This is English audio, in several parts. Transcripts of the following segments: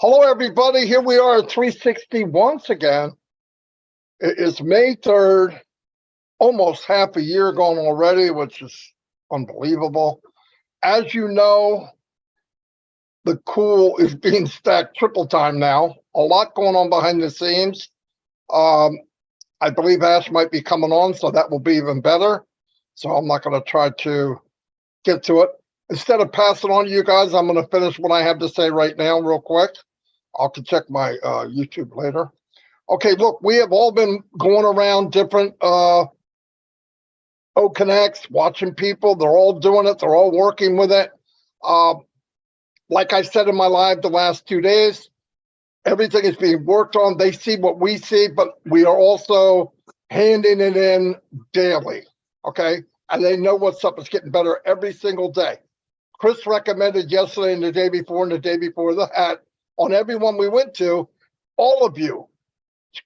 Hello, everybody. Here we are at 360 once again. It is May 3rd, almost half a year gone already, which is unbelievable. As you know, the cool is being stacked triple time now. A lot going on behind the scenes. I believe Ash might be coming on, so that will be even better. So I'm not going to try to get to it. Instead of passing on to you guys, I'm going to finish what I have to say right now real quick. I can check my YouTube later. Okay, look, we have all been going around different O-Connects, watching people. They're all doing it. They're all working with it. Like I said in my live the last 2 days, everything is being worked on. They see what we see, but we are also handing it in daily, okay? And they know what's up. It's getting better every single day. Chris recommended yesterday and the day before and the day before that, on everyone we went to, all of you,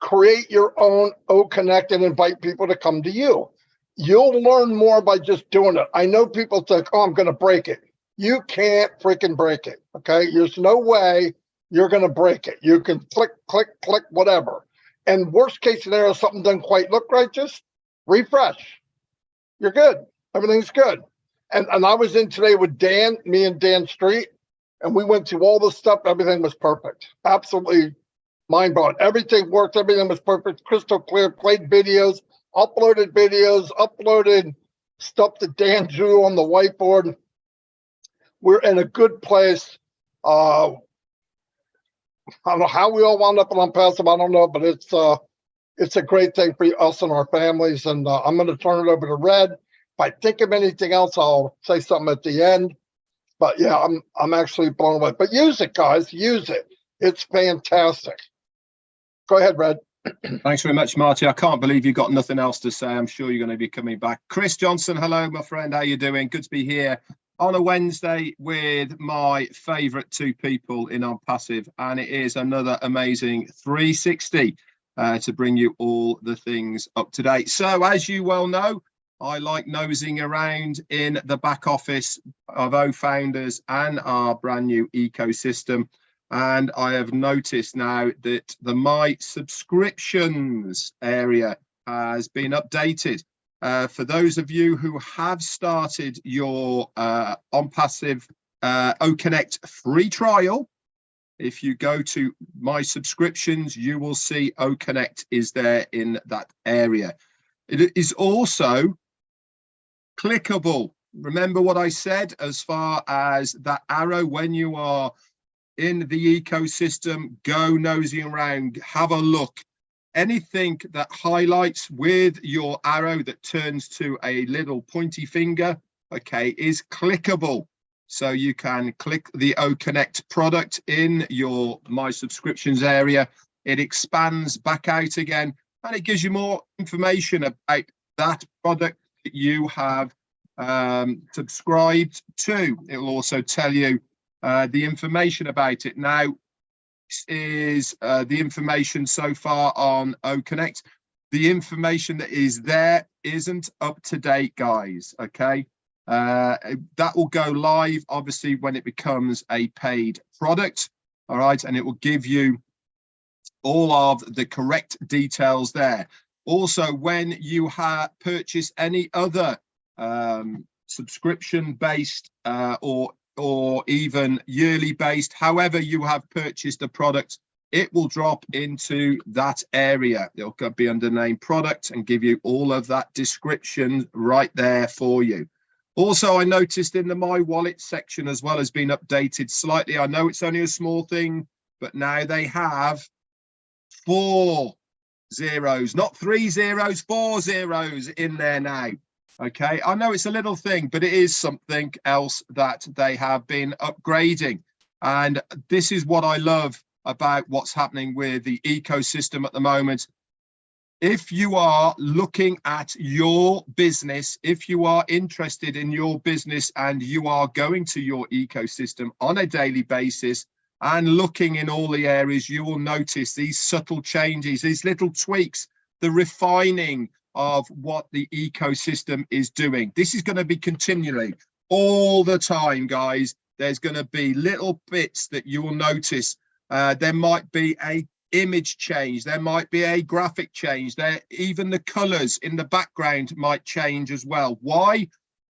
create your own O-Connect and invite people to come to you. You'll learn more by just doing it. I know people think, oh, I'm going to break it. You can't freaking break it, okay? There's no way you're going to break it. You can click, click, click, whatever. And worst case scenario, something doesn't quite look right, just refresh. You're good. Everything's good. And I was in today with Dan, me and Dan Street, and we went through all the stuff. Everything was perfect. Absolutely mind-blowing. Everything worked. Everything was perfect. Crystal clear. Played videos, uploaded stuff that Dan drew on the whiteboard. We're in a good place. I don't know how we all wound up on ONPASSIVE. I don't know, but it's a great thing for us and our families. And I'm going to turn it over to Red. If I think of anything else, I'll say something at the end. But yeah, I'm actually blown away. But use it, guys. Use it. It's fantastic. Go ahead, Red. Thanks very much, Marty. I can't believe you've got nothing else to say. I'm sure you're going to be coming back. Chris Johnson, hello, my friend. How you doing? Good to be here on a Wednesday with my favourite two people in ONPASSIVE. And it is another amazing 360 to bring you all the things up to date. So as you well know, I like nosing around in the back office of O-Founders and our brand new ecosystem. And I have noticed now that the My Subscriptions area has been updated. For those of you who have started your ONPASSIVE O-Connect free trial, if you go to My Subscriptions, you will see O-Connect is there in that area. It is also clickable. Remember what I said as far as that arrow when you are in the ecosystem, go nosing around, have a look. Anything that highlights with your arrow that turns to a little pointy finger, okay, is clickable. So you can click the O-Connect product in your My Subscriptions area. It expands back out again, and it gives you more information about that product that you have subscribed to. It will also tell you the information about it. Now, this is the information so far on O-Connect. The information that is there isn't up to date, guys, okay? That will go live, obviously, when it becomes a paid product, all right? And it will give you all of the correct details there. Also, when you have purchased any other subscription-based or even yearly based, however you have purchased a product, it will drop into that area. It'll be under name product and give you all of that description right there for you. Also, I noticed in the My Wallet section as well has been updated slightly. I know it's only a small thing, but now they have 4 zeros, not 3 zeros, 4 zeros in there now. Okay, I know it's a little thing, but it is something else that they have been upgrading. And this is what I love about what's happening with the ecosystem at the moment. If you are looking at your business, if you are interested in your business and you are going to your ecosystem on a daily basis and looking in all the areas, you will notice these subtle changes, these little tweaks, the refining of what the ecosystem is doing. This is going to be continually all the time, guys. There's going to be little bits that you will notice There might be a image change, there might be a graphic change, there even the colors in the background might change as well. Why?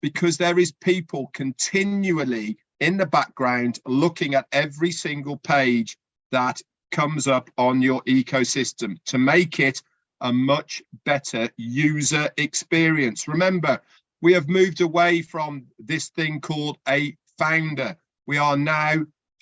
Because there is people continually in the background looking at every single page that comes up on your ecosystem to make it a much better user experience. Remember, we have moved away from this thing called a founder. We are now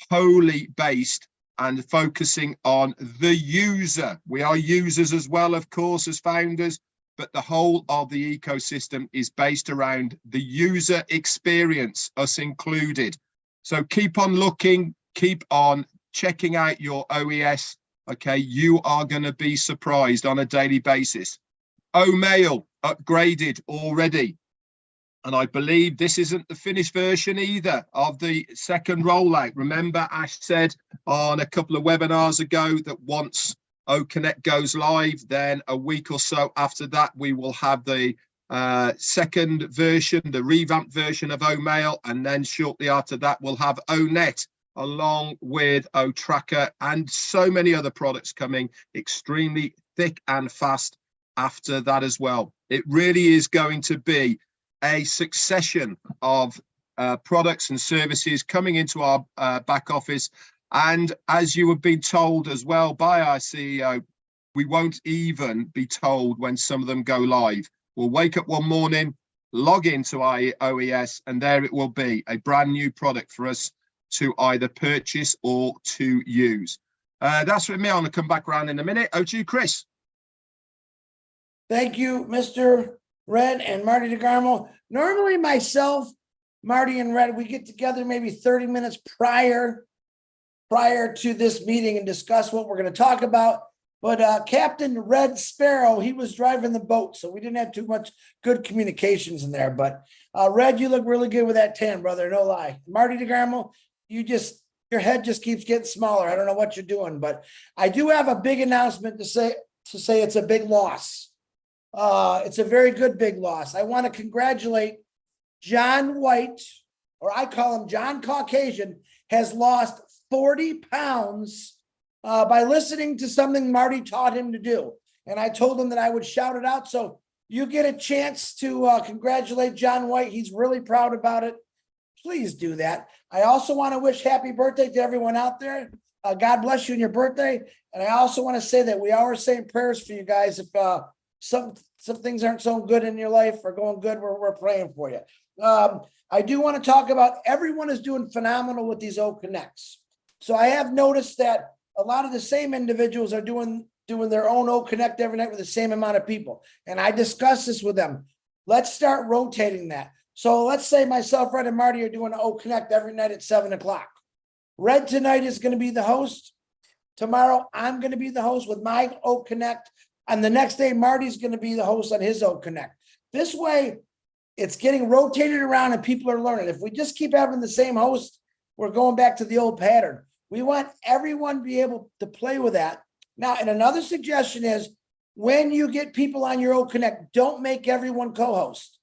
wholly based and focusing on the user. We are users as well, of course, as founders, but the whole of the ecosystem is based around the user experience, us included. So keep on looking, keep on checking out your OES. Okay, you are going to be surprised on a daily basis. Mail upgraded already. And I believe this isn't the finished version either of the second rollout. Remember, Ash said on a couple of webinars ago that once OConnect goes live, then a week or so after that, we will have the second version, the revamped version of OMail. And then shortly after that, we'll have ONet along with OTracker and so many other products coming extremely thick and fast after that as well. It really is going to be a succession of products and services coming into our back office. And as you have been told as well by our CEO, we won't even be told when some of them go live. We'll wake up one morning, log into our OES, and there it will be, a brand new product for us to either purchase or to use. That's with me. I'm going to come back around in a minute. Over to you, Chris. Thank you, Mr. Red and Marty DeGarmo. Normally myself, Marty and Red, we get together maybe 30 minutes prior to this meeting and discuss what we're going to talk about. But Captain Red Sparrow, he was driving the boat, so we didn't have too much good communications in there. But Red, you look really good with that tan, brother, no lie. Marty DeGarmo, your head just keeps getting smaller. I don't know what you're doing, but I do have a big announcement to say it's a big loss. It's a very good big loss. I want to congratulate John White, or I call him John Caucasian, has lost 40 pounds by listening to something Marty taught him to do. And I told him that I would shout it out. So you get a chance to congratulate John White. He's really proud about it. Please do that. I also want to wish happy birthday to everyone out there. God bless you on your birthday. And I also want to say that we are saying prayers for you guys. If some things aren't so good in your life or going good, we're praying for you. I do want to talk about everyone is doing phenomenal with these OConnects. So I have noticed that a lot of the same individuals are doing their own OConnect every night with the same amount of people. And I discussed this with them. Let's start rotating that. So let's say myself, Red, and Marty are doing an OConnect every night at 7 o'clock. Red tonight is going to be the host. Tomorrow, I'm going to be the host with my OConnect. And the next day, Marty's going to be the host on his OConnect. This way, it's getting rotated around and people are learning. If we just keep having the same host, we're going back to the old pattern. We want everyone to be able to play with that. Now, and another suggestion is when you get people on your OConnect, don't make everyone co-host.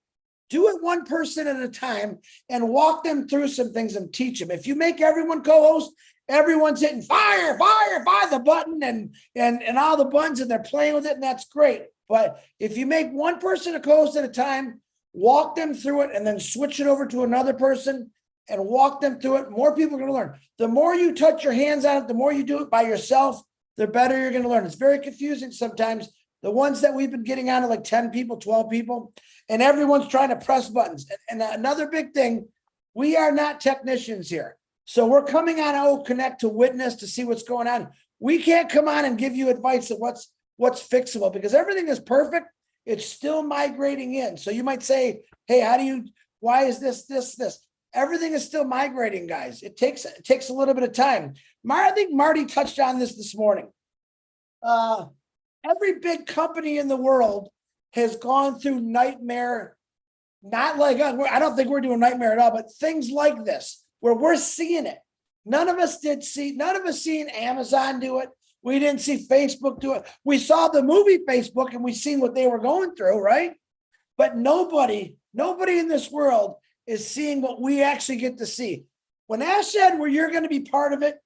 Do it one person at a time and walk them through some things and teach them. If you make everyone co-host, everyone's hitting fire the button and all the buttons and they're playing with it, and that's great. But if you make one person a co-host at a time, walk them through it and then switch it over to another person and walk them through it, more people are going to learn. The more you touch your hands on it, the more you do it by yourself, the better you're going to learn. It's very confusing sometimes. The ones that we've been getting on are like 10 people, 12 people, and everyone's trying to press buttons. And another big thing, we are not technicians here. So we're coming on OConnect to witness, to see what's going on. We can't come on and give you advice of what's fixable because everything is perfect. It's still migrating in. So you might say, hey, why is this? Everything is still migrating, guys. It takes a little bit of time. I think Marty touched on this morning. Every big company in the world has gone through nightmare, not like us. I don't think we're doing nightmare at all, but things like this where we're seeing it. None of us seen Amazon do it. We didn't see Facebook do it. We saw the movie Facebook and we seen what they were going through, right? But nobody in this world is seeing what we actually get to see. When Ash said, well, you're going to be part of it,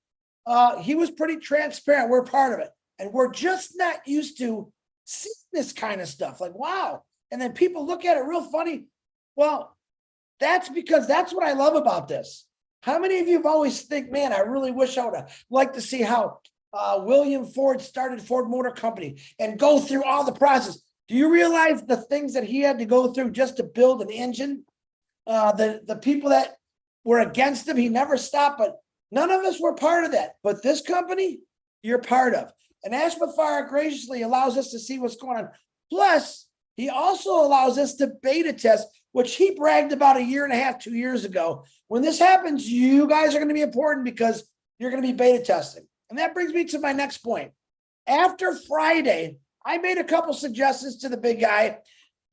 he was pretty transparent. We're part of it. And we're just not used to seeing this kind of stuff. Like, wow. And then people look at it real funny. Well, that's because that's what I love about this. How many of you have always think, man, I really wish I would have liked to see how William Ford started Ford Motor Company and go through all the process. Do you realize the things that he had to go through just to build an engine? The people that were against him, he never stopped, but none of us were part of that. But this company, you're part of. And Ashmafire graciously allows us to see what's going on. Plus, he also allows us to beta test, which he bragged about 1.5 2 years ago. When this happens, you guys are going to be important because you're going to be beta testing. And that brings me to my next point. After Friday, I made a couple suggestions to the big guy.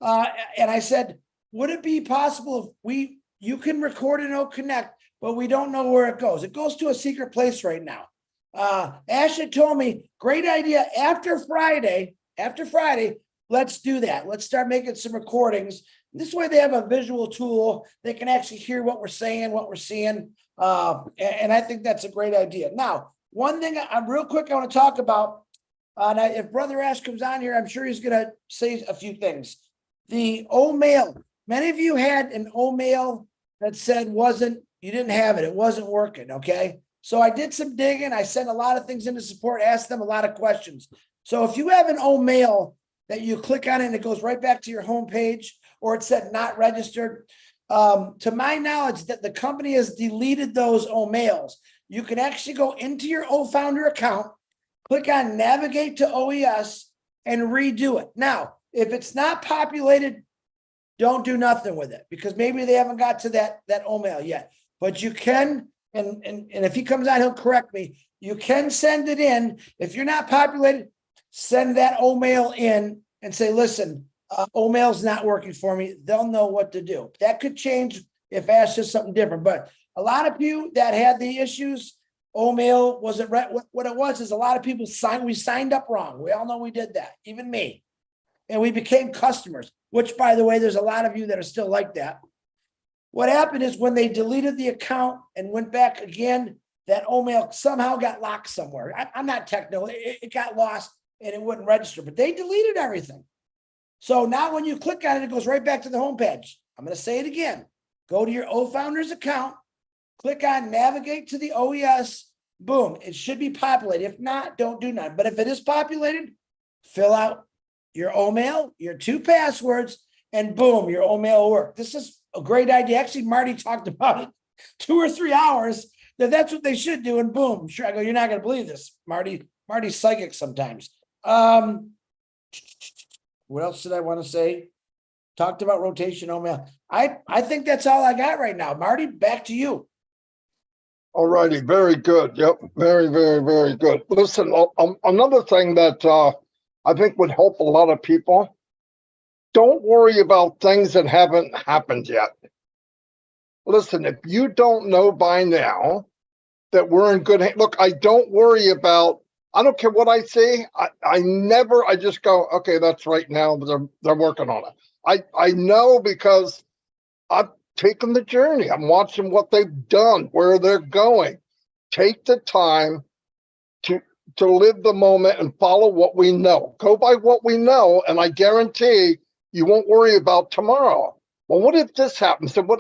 And I said, would it be possible if you can record and it'll connect, but we don't know where it goes. It goes to a secret place right now. Ash had told me, great idea. After Friday, let's do that. Let's start making some recordings. This way they have a visual tool. They can actually hear what we're saying, what we're seeing. And I think that's a great idea. Now, one thing I'm real quick, I want to talk about, if Brother Ash comes on here, I'm sure he's going to say a few things. The old mail. Many of you had an old mail that said you didn't have it. It wasn't working. Okay. So I did some digging. I sent a lot of things into support, asked them a lot of questions. So if you have an old mail that you click on and it goes right back to your homepage, or it said not registered, to my knowledge, that the company has deleted those old mails. You can actually go into your OFounder account, click on navigate to OES and redo it. Now, if it's not populated, don't do nothing with it because maybe they haven't got to that old mail yet. But you can, and if he comes on, he'll correct me. You can send it in. If you're not populated, send that old mail in and say, listen, old mail's not working for me. They'll know what to do. That could change if Ash does something different. But a lot of you that had the issues, old mail wasn't right. What it was is a lot of people signed up wrong. We all know we did that, even me. And we became customers, which, by the way, there's a lot of you that are still like that. What happened is when they deleted the account and went back again, that old mail somehow got locked somewhere. I'm not technical. It got lost and it wouldn't register, but they deleted everything. So now when you click on it, it goes right back to the homepage. I'm going to say it again. Go to your OFounders account, click on navigate to the OES, boom. It should be populated. If not, don't do none. But if it is populated, fill out your old mail, your 2 passwords, and boom, your old mail will work. This is a great idea. Actually, Marty talked about it 2 or 3 hours, that's what they should do. And boom, sure. I go, you're not going to believe this. Marty's psychic sometimes. What else did I want to say? Talked about rotation old mail. I think that's all I got right now. Marty, back to you. All righty. Very good. Yep. Very, very, very good. Listen, another thing that I think would help a lot of people. Don't worry about things that haven't happened yet. Listen, if you don't know by now that we're in good hands, look, I don't worry about, I don't care what I see. I just go, okay, that's right now. They're working on it. I know because I've taken the journey. I'm watching what they've done, where they're going. Take the time to live the moment and follow what we know. Go by what we know, and I guarantee you won't worry about tomorrow. Well, what if this happens? And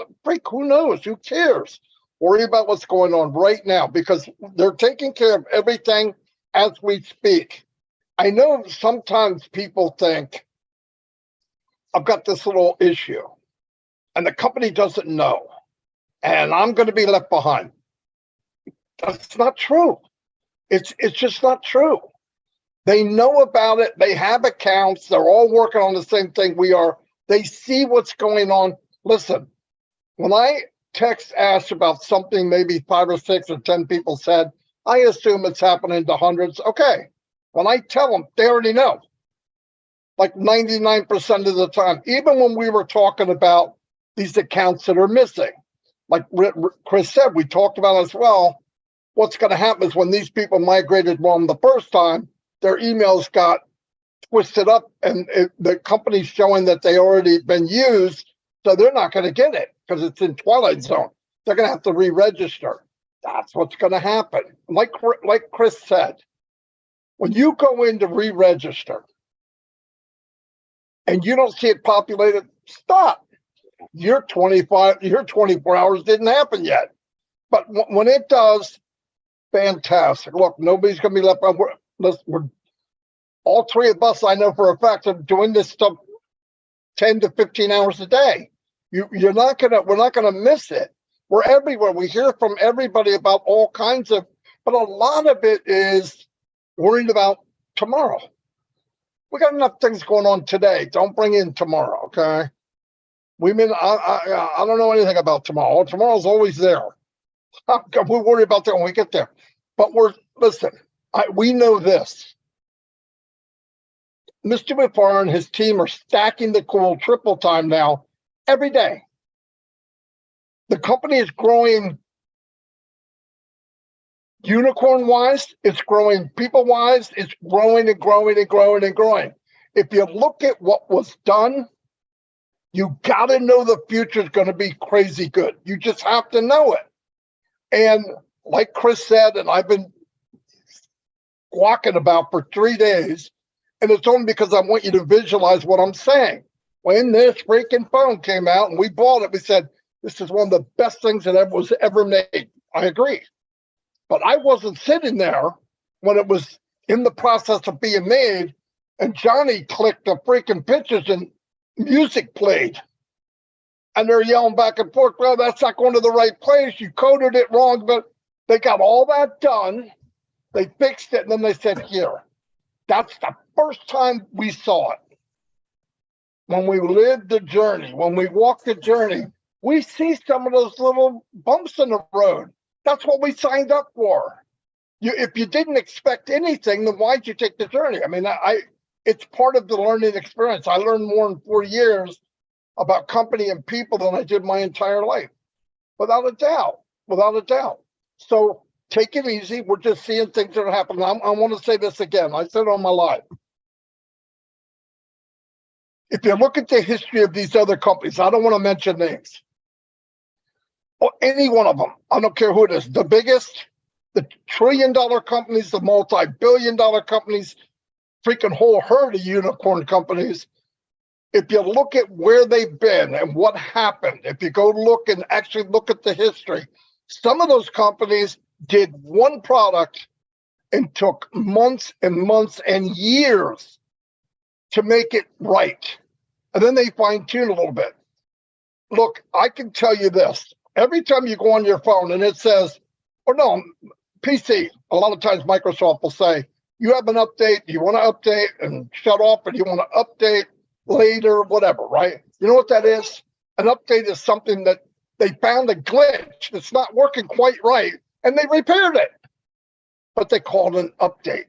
who knows? Who cares? Worry about what's going on right now because they're taking care of everything as we speak. I know sometimes people think, I've got this little issue and the company doesn't know and I'm going to be left behind. That's not true. It's just not true. They know about it. They have accounts. They're all working on the same thing we are. They see what's going on. Listen, when I text Ash about something maybe 5 or 6 or 10 people said, I assume it's happening to hundreds. Okay. When I tell them, they already know. Like 99% of the time, even when we were talking about these accounts that are missing, like Chris said, we talked about as well, what's going to happen is when these people migrated wrong the first time, their emails got twisted up and the company's showing that they already been used. So they're not going to get it because it's in Twilight Zone. They're going to have to re-register. That's what's going to happen. Like Chris said, when you go in to re-register and you don't see it populated, stop. Your 24 hours didn't happen yet. But when it does, fantastic. Look, nobody's going to be left behind. We're all three of us, I know for a fact, are doing this stuff 10 to 15 hours a day. We're not gonna miss it. We're everywhere. We hear from everybody about all kinds of, but a lot of it is worried about tomorrow. We got enough things going on today. Don't bring in tomorrow, okay? I don't know anything about tomorrow. Tomorrow's always there. We're worried about that when we get there. But we know this. Mr. Refern and his team are stacking the coal triple time now every day. The company is growing unicorn-wise, it's growing people-wise, it's growing and growing and growing and growing. If you look at what was done, you got to know the future is going to be crazy good. You just have to know it. And like Chris said, and I've been walking about for 3 days, and it's only because I want you to visualize what I'm saying. When this freaking phone came out and we bought it, we said, this is one of the best things that was ever made. I agree. But I wasn't sitting there when it was in the process of being made and Johnny clicked the freaking pictures and music played. And they're yelling back and forth, well, that's not going to the right place. You coded it wrong, but they got all that done. They fixed it, and then they said, here. That's the first time we saw it. When we lived the journey, when we walked the journey, we see some of those little bumps in the road. That's what we signed up for. If you didn't expect anything, then why'd you take the journey? I mean, it's part of the learning experience. I learned more in 4 years about company and people than I did my entire life. Without a doubt, without a doubt. So take it easy. We're just seeing things that are happening. I want to say this again. I said it on my live. If you look at the history of these other companies, I don't want to mention names. Or any one of them, I don't care who it is, the biggest, the trillion-dollar companies, the multi-billion-dollar companies, freaking whole herd of unicorn companies. If you look at where they've been and what happened, if you go look and actually look at the history, some of those companies did one product and took months and months and years to make it right. And then they fine-tune a little bit. Look, I can tell you this. Every time you go on your phone and it says, or no, PC, a lot of times Microsoft will say, you have an update, you want to update and shut off, and you want to update later, whatever, right? You know what that is? An update is something that they found a glitch that's not working quite right, and they repaired it. But they call it an update.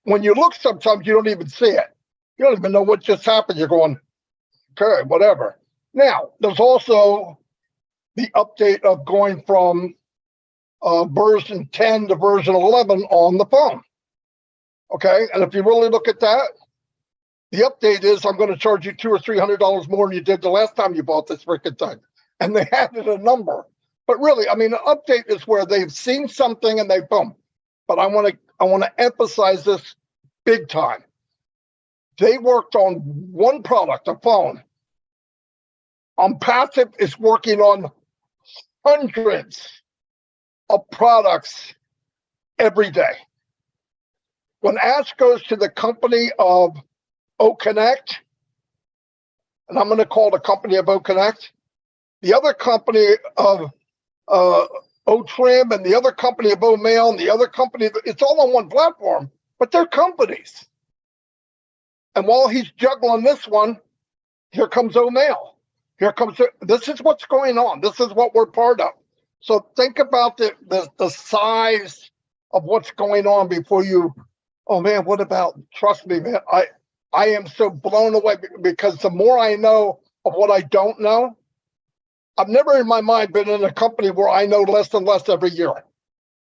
When you look, sometimes you don't even see it. You don't even know what just happened. You're going, okay, whatever. Now, there's also the update of going from version 10 to version 11 on the phone. Okay, and if you really look at that, the update is I'm going to charge you $200 or $300 more than you did the last time you bought this freaking thing. And they added a number. But really, I mean, an update is where they've seen something and they boom. But I want to emphasize this big time. They worked on one product, a phone. ONPASSIVE is working on hundreds of products every day. When Ash goes to the company of OConnect, and I'm going to call the company of OConnect, the other company of OTrim, and the other company of OMail, and the other company, it's all on one platform, but they're companies. And while he's juggling this one, here comes OMail. This is what's going on. This is what we're part of. So think about the size of what's going on before you, oh man, what about, trust me, man, I am so blown away because the more I know of what I don't know, I've never in my mind been in a company where I know less and less every year.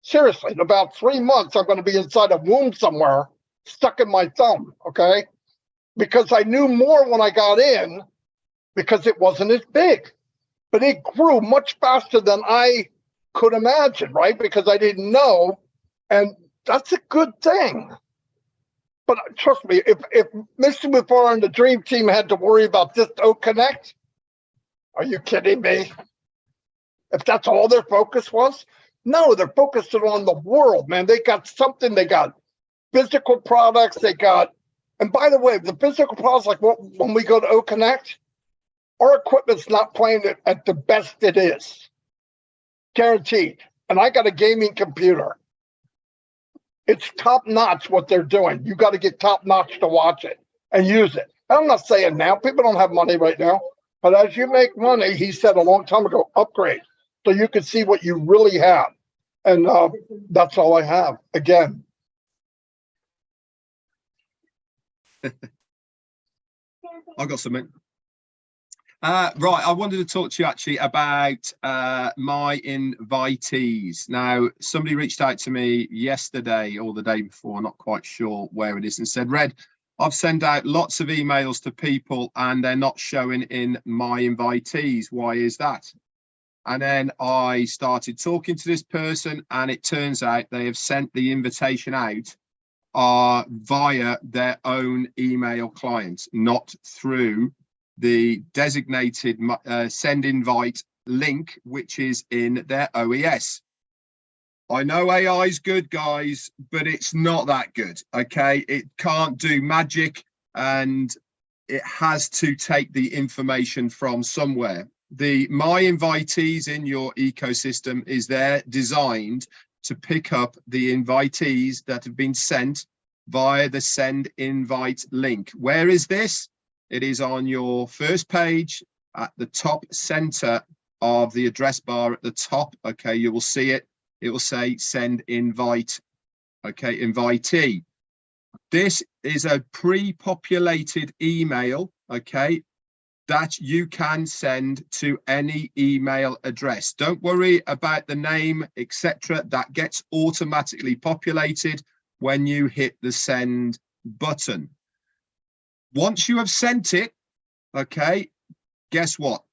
Seriously, in about 3 months, I'm going to be inside a womb somewhere, stuck in my thumb, okay? Because I knew more when I got in because it wasn't as big. But it grew much faster than I could imagine, right? Because I didn't know, and that's a good thing. But trust me, if Mr. Refern and the Dream Team had to worry about this O Connect, are you kidding me? If that's all their focus was? No, they're focusing on the world, man. They got something, they got physical products, they got, and by the way, the physical products, like when we go to O Connect, our equipment's not playing it at the best it is. Guaranteed. And I got a gaming computer. It's top notch what they're doing. You got to get top notch to watch it and use it. And I'm not saying now, people don't have money right now, but as you make money, he said a long time ago, upgrade so you can see what you really have. And that's all I have. Again. I've got something. Right, I wanted to talk to you actually about my invitees. Now, somebody reached out to me yesterday or the day before, not quite sure where it is, and said, Red, I've sent out lots of emails to people and they're not showing in my invitees. Why is that? And then I started talking to this person, and it turns out they have sent the invitation out via their own email client, not through the designated send invite link, which is in their OES. I know AI is good, guys, but it's not that good. Okay, it can't do magic, and it has to take the information from somewhere. The my invitees in your ecosystem is there designed to pick up the invitees that have been sent via the send invite link. Where is this? It is on your first page at the top center of the address bar at the top. Okay, you will see it. It will say send invite. Okay, invitee. This is a pre-populated email, okay, that you can send to any email address. Don't worry about the name, etc. That gets automatically populated when you hit the send button. Once you have sent it, okay, guess what?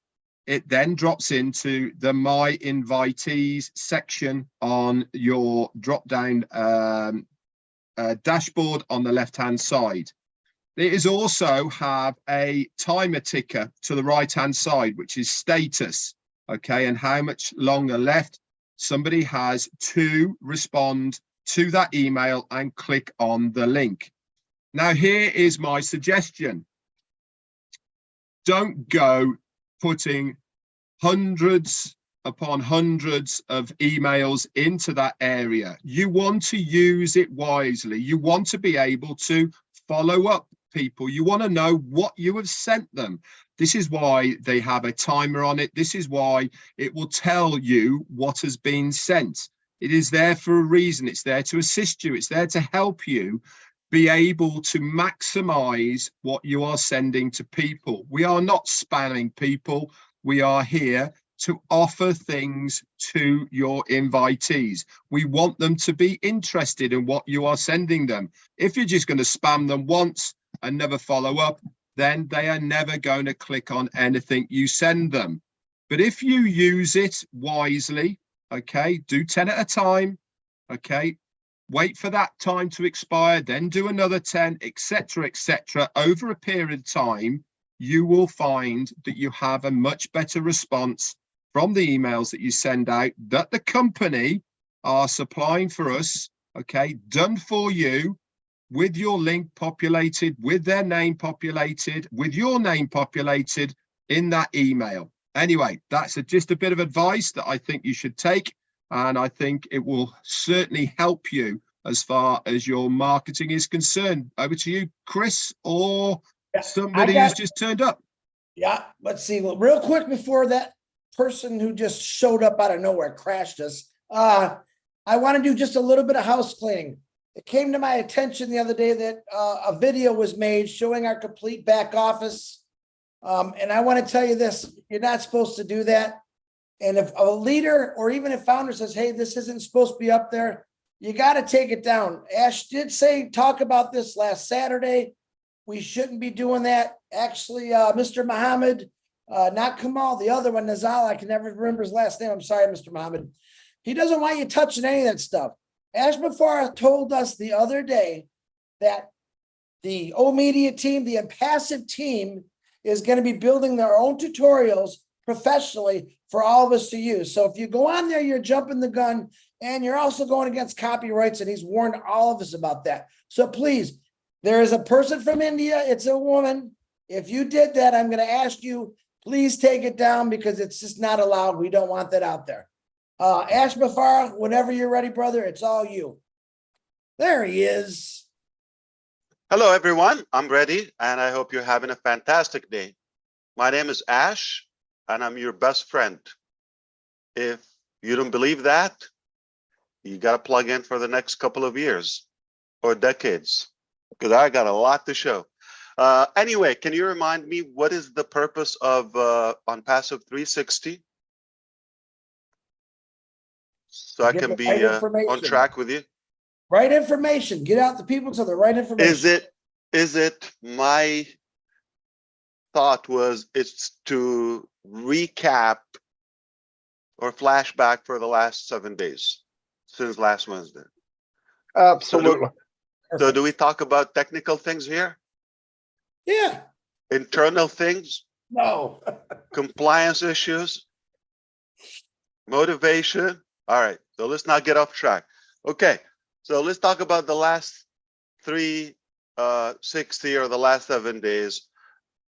It then drops into the My Invitees section on your drop-down dashboard on the left-hand side. It is also have a timer ticker to the right-hand side, which is status, okay, and how much longer left. Somebody has to respond to that email and click on the link. Now, here is my suggestion. Don't go putting hundreds upon hundreds of emails into that area. You want to use it wisely. You want to be able to follow up people. You want to know what you have sent them. This is why they have a timer on it. This is why it will tell you what has been sent. It is there for a reason. It's there to assist you. It's there to help you be able to maximize what you are sending to people. We are not spamming people. We are here to offer things to your invitees. We want them to be interested in what you are sending them. If you're just going to spam them once and never follow up, then they are never going to click on anything you send them. But if you use it wisely, okay, do 10 at a time, okay, wait for that time to expire, then do another 10, etc., etc. Over a period of time, you will find that you have a much better response from the emails that you send out, that the company are supplying for us, okay, done for you, with your link populated, with their name populated, with your name populated in that email. Anyway, that's just a bit of advice that I think you should take, and I think it will certainly help you as far as your marketing is concerned. Over to you, Chris, or somebody who's just turned up. Yeah, let's see. Well, real quick before that person who just showed up out of nowhere crashed us, I want to do just a little bit of house cleaning. It came to my attention the other day that a video was made showing our complete back office. And I want to tell you this, you're not supposed to do that. And if a leader or even a founder says, hey, this isn't supposed to be up there, you got to take it down. Ash did say, talk about this last Saturday. We shouldn't be doing that. Actually, Mr. Muhammad, not Kamal, the other one, Nazal, I can never remember his last name. I'm sorry, Mr. Muhammad. He doesn't want you touching any of that stuff. Ash Mafara told us the other day that the O Media team, the ONPASSIVE team, is going to be building their own tutorials professionally for all of us to use. So if you go on there, you're jumping the gun, and you're also going against copyrights, and he's warned all of us about that. So please, there is a person from India. It's a woman. If you did that, I'm going to ask you, please take it down, because it's just not allowed. We don't want that out there. Ash Mafara, whenever you're ready, brother, it's all you. There he is. Hello, everyone. I'm ready, and I hope you're having a fantastic day. My name is Ash, and I'm your best friend. If you don't believe that, you got to plug in for the next couple of years or decades, because I got a lot to show. Anyway, can you remind me what is the purpose of ONPASSIVE 360? So I can be on track with you. Right information. Get out the people to the right information. Is it my thought was it's to recap or flashback for the last 7 days since last Wednesday? Absolutely. So do we talk about technical things here? Yeah. Internal things? No. Compliance issues? Motivation? All right, so let's not get off track. Okay, so let's talk about the last 360 or the last 7 days.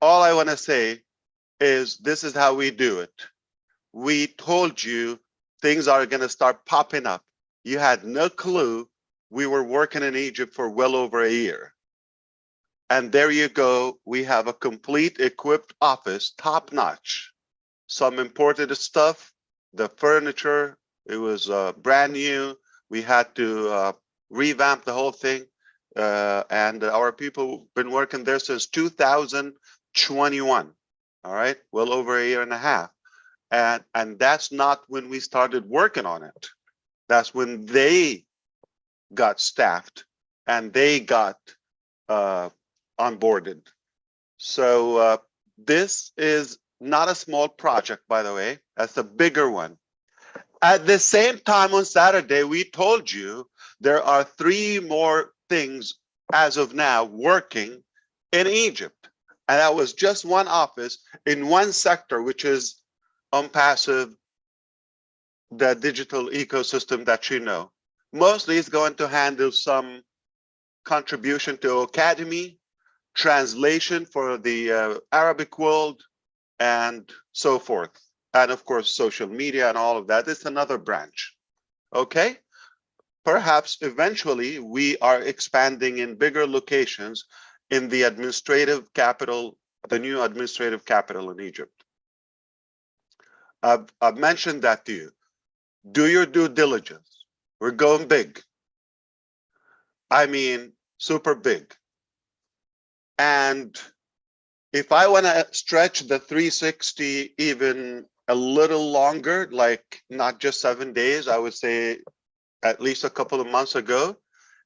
All I want to say is this is how we do it. We told you things are going to start popping up. You had no clue. We were working in Egypt for well over a year. And there you go. We have a complete equipped office, top notch. Some imported stuff, the furniture, it was brand new. We had to revamp the whole thing. And our people been working there since 2021. All right, well over a year and a half. And that's not when we started working on it. That's when they got staffed and they got onboarded. So this is not a small project, by the way. That's a bigger one. At the same time on Saturday, we told you there are 3 more things as of now working in Egypt. And that was just one office in one sector, which is ONPASSIVE, the digital ecosystem that you know. Mostly it's going to handle some contribution to Academy, translation for the Arabic world, and so forth. And of course, social media and all of that. It's another branch. Okay? Perhaps eventually we are expanding in bigger locations in the administrative capital, the new administrative capital in Egypt. I've mentioned that to you. Do your due diligence. We're going big. I mean, super big. And if I want to stretch the 360 even a little longer, like not just 7 days, I would say at least a couple of months ago,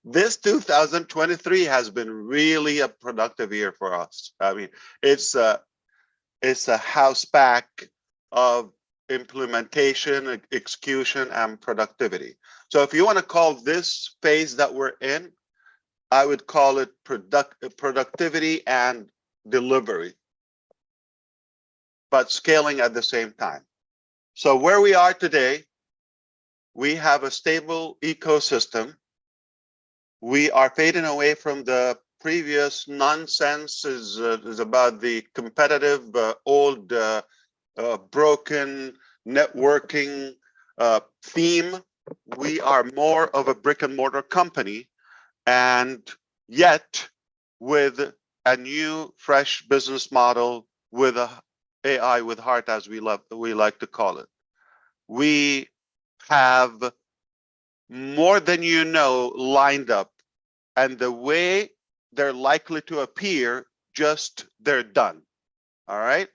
this 2023 has been really a productive year for us. I mean, it's a house pack of implementation, execution, and productivity. So if you want to call this phase that we're in, I would call it productivity and delivery, but scaling at the same time. So where we are today, we have a stable ecosystem. We are fading away from the previous nonsense is about the competitive, old, broken networking theme. We are more of a brick and mortar company, and yet with a new, fresh business model with a AI with heart, as we like to call it. We have more than you know lined up, and the way they're likely to appear, just they're done. All right,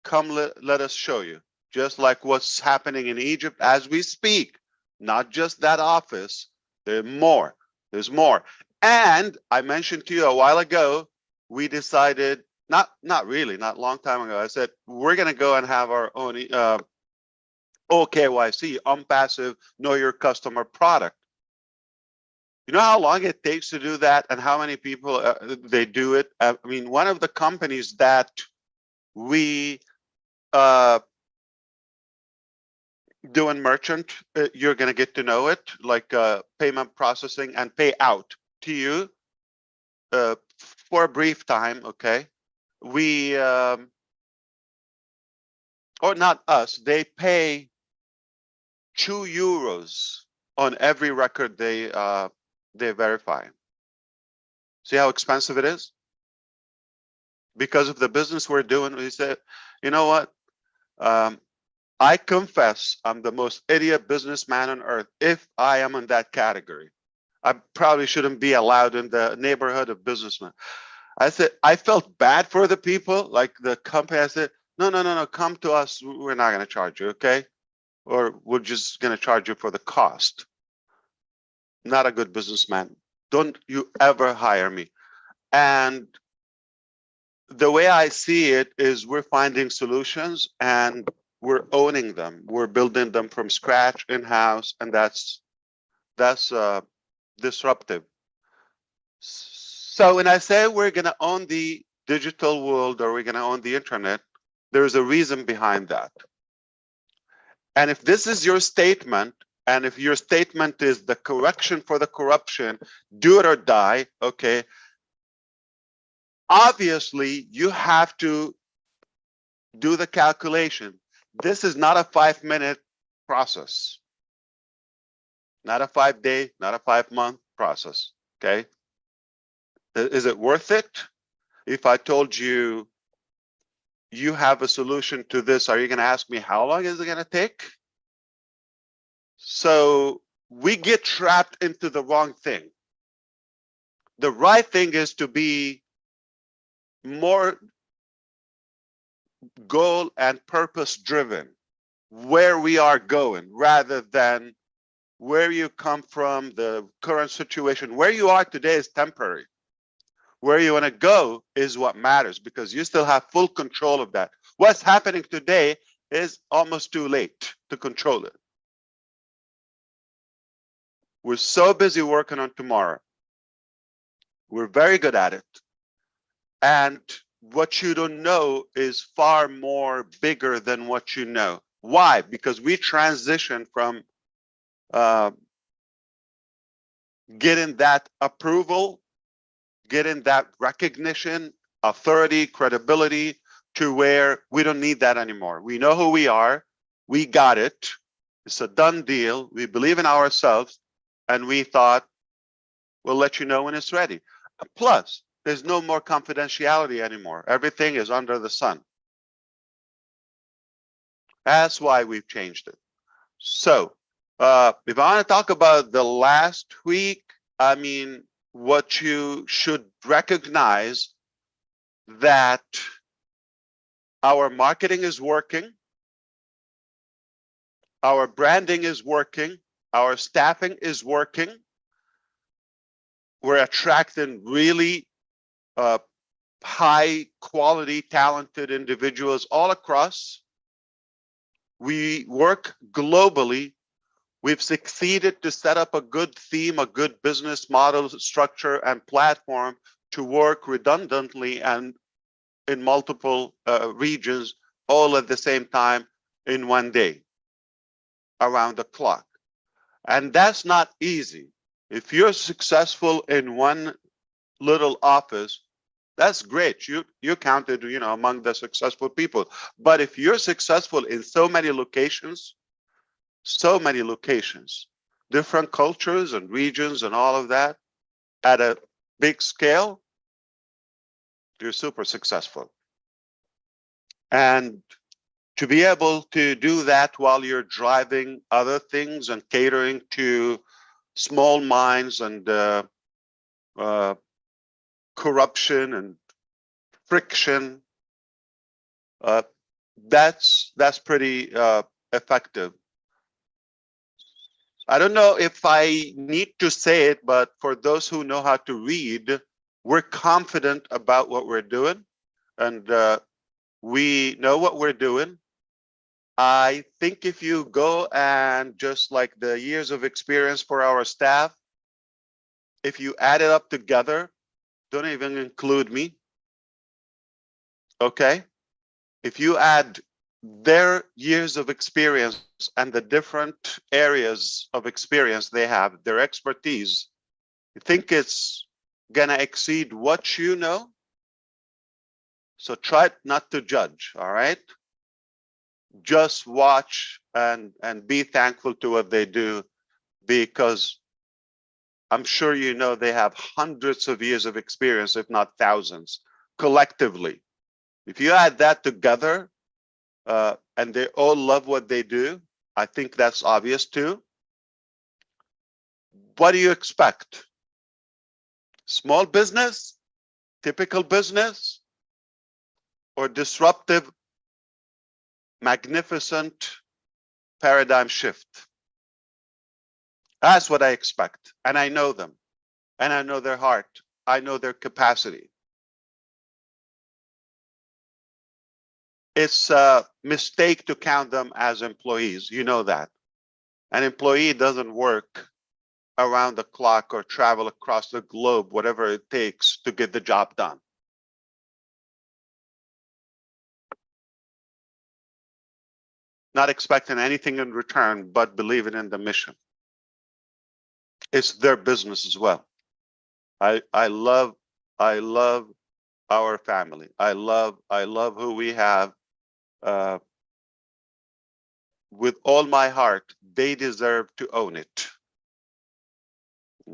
come let us show you. Just like what's happening in Egypt as we speak, not just that office. There's more. There's more. And I mentioned to you a while ago, we decided, not really, not a long time ago, I said, we're going to go and have our own OKYC, ONPASSIVE, know your customer product. You know how long it takes to do that and how many people they do it? I mean, one of the companies that we do in merchant, you're going to get to know it, like payment processing and pay out to you for a brief time, okay? We, or not us, they pay €2 on every record they verify. See how expensive it is? Because of the business we're doing, we said, you know what? I confess I'm the most idiot businessman on earth if I am in that category. I probably shouldn't be allowed in the neighborhood of businessmen. I said, I felt bad for the people, like the company. I said, no, come to us. We're not going to charge you, okay? Or we're just going to charge you for the cost. Not a good businessman. Don't you ever hire me. And the way I see it is we're finding solutions and we're owning them. We're building them from scratch in-house, and that's disruptive. So when I say we're going to own the digital world or we're going to own the internet, there's a reason behind that. And if this is your statement, and if your statement is the correction for the corruption, do it or die, okay, obviously you have to do the calculation. This is not a 5-minute process, not a 5-day, not a 5-month process, okay? Is it worth it? If I told you you have a solution to this, are you going to ask me how long is it going to take? So we get trapped into the wrong thing. The right thing is to be more goal and purpose driven, where we are going, rather than where you come from, the current situation. Where you are today is temporary. Where you want to go is what matters, because you still have full control of that. What's happening today is almost too late to control it. We're so busy working on tomorrow. We're very good at it. And what you don't know is far more bigger than what you know. Why? Because we transition from getting that approval, getting that recognition, authority, credibility, to where we don't need that anymore. We know who we are. We got it. It's a done deal. We believe in ourselves. And we thought, we'll let you know when it's ready. Plus, there's no more confidentiality anymore. Everything is under the sun. That's why we've changed it. So if I want to talk about the last week, I mean, what you should recognize that our marketing is working, our branding is working, our staffing is working. We're attracting really high quality, talented individuals all across. We work globally. We've succeeded to set up a good theme, a good business model, structure, and platform to work redundantly and in multiple regions, all at the same time in one day, around the clock. And that's not easy. If you're successful in one little office, that's great. You counted, among the successful people. But if you're successful in so many locations, different cultures and regions and all of that, at a big scale, you're super successful. And to be able to do that while you're driving other things and catering to small minds and corruption and friction, that's pretty effective. I don't know if I need to say it, but for those who know how to read, we're confident about what we're doing, and we know what we're doing. I think if you go and just like the years of experience for our staff, if you add it up together, don't even include me. Okay. If you add their years of experience and the different areas of experience they have, their expertise, you think it's gonna exceed what you know? So try not to judge, all right? Just watch and be thankful to what they do, because I'm sure you know they have hundreds of years of experience, if not thousands, collectively. If you add that together, and they all love what they do, I think that's obvious too. What do you expect? Small business, typical business, or disruptive, magnificent paradigm shift? That's what I expect. And I know them. And I know their heart. I know their capacity. It's a mistake to count them as employees. You know that. An employee doesn't work around the clock or travel across the globe, whatever it takes to get the job done. Not expecting anything in return, but believing in the mission. It's their business as well. I love our family. I love who we have. With all my heart, they deserve to own it.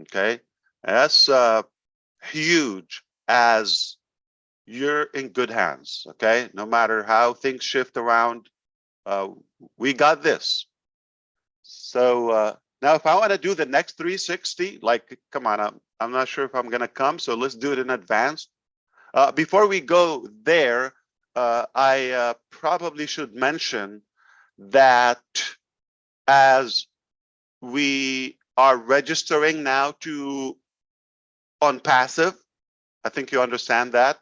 Okay, and that's huge, as you're in good hands. Okay, no matter how things shift around, we got this. So now if I want to do the next 360, like, come on, I'm not sure if I'm going to come, so let's do it in advance. Before we go there, I probably should mention that as we are registering now to ONPASSIVE, I think you understand that.